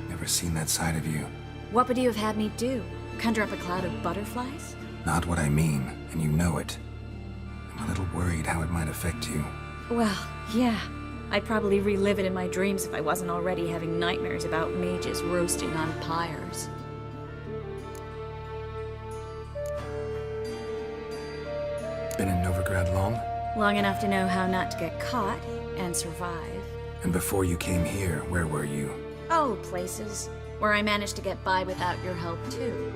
Never seen that side of you. What would you have had me do? Conjure up a cloud of butterflies? Not what I mean, and you know it. I'm a little worried how it might affect you. Well, yeah. I'd probably relive it in my dreams if I wasn't already having nightmares about mages roasting on pyres. Been in Novigrad long? Long enough to know how not to get caught and survive. And before you came here, where were you? Oh, places where I managed to get by without your help too.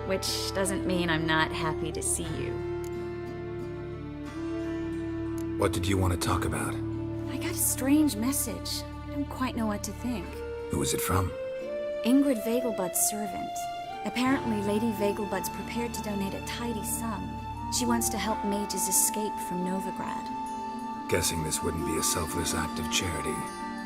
Which doesn't mean I'm not happy to see you. What did you want to talk about? I got a strange message. I don't quite know what to think. Who was it from? Ingrid Vegelbud's servant. Apparently, Lady Vegelbud's prepared to donate a tidy sum. She wants to help mages escape from Novigrad. Guessing this wouldn't be a selfless act of charity.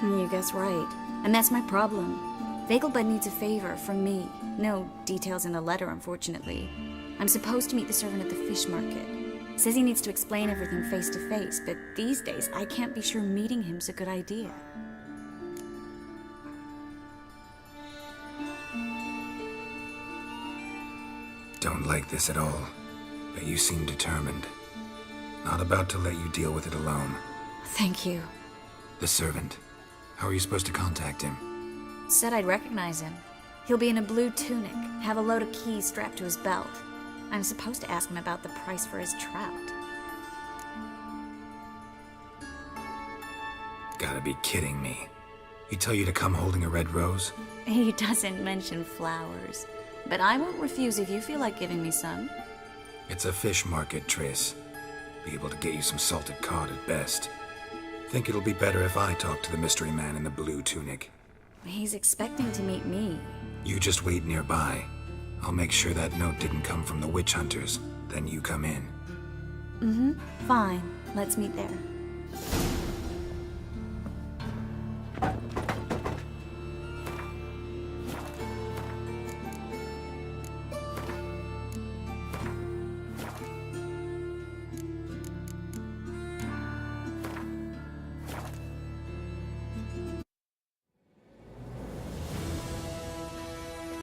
You guess right. And that's my problem. Vegelbud needs a favor from me. No details in the letter, unfortunately. I'm supposed to meet the servant at the fish market. Says he needs to explain everything face to face, but these days I can't be sure meeting him's a good idea. Don't like this at all, but you seem determined. Not about to let you deal with it alone. Thank you. The servant. How are you supposed to contact him? Said I'd recognize him. He'll be in a blue tunic, have a load of keys strapped to his belt. I'm supposed to ask him about the price for his trout. Gotta be kidding me. He tell you to come holding a red rose? He doesn't mention flowers, but I won't refuse if you feel like giving me some. It's a fish market, Triss. Be able to get you some salted cod at best. Think it'll be better if I talk to the mystery man in the blue tunic. He's expecting to meet me. You just wait nearby. I'll make sure that note didn't come from the witch hunters. Then you come in. Fine. Let's meet there.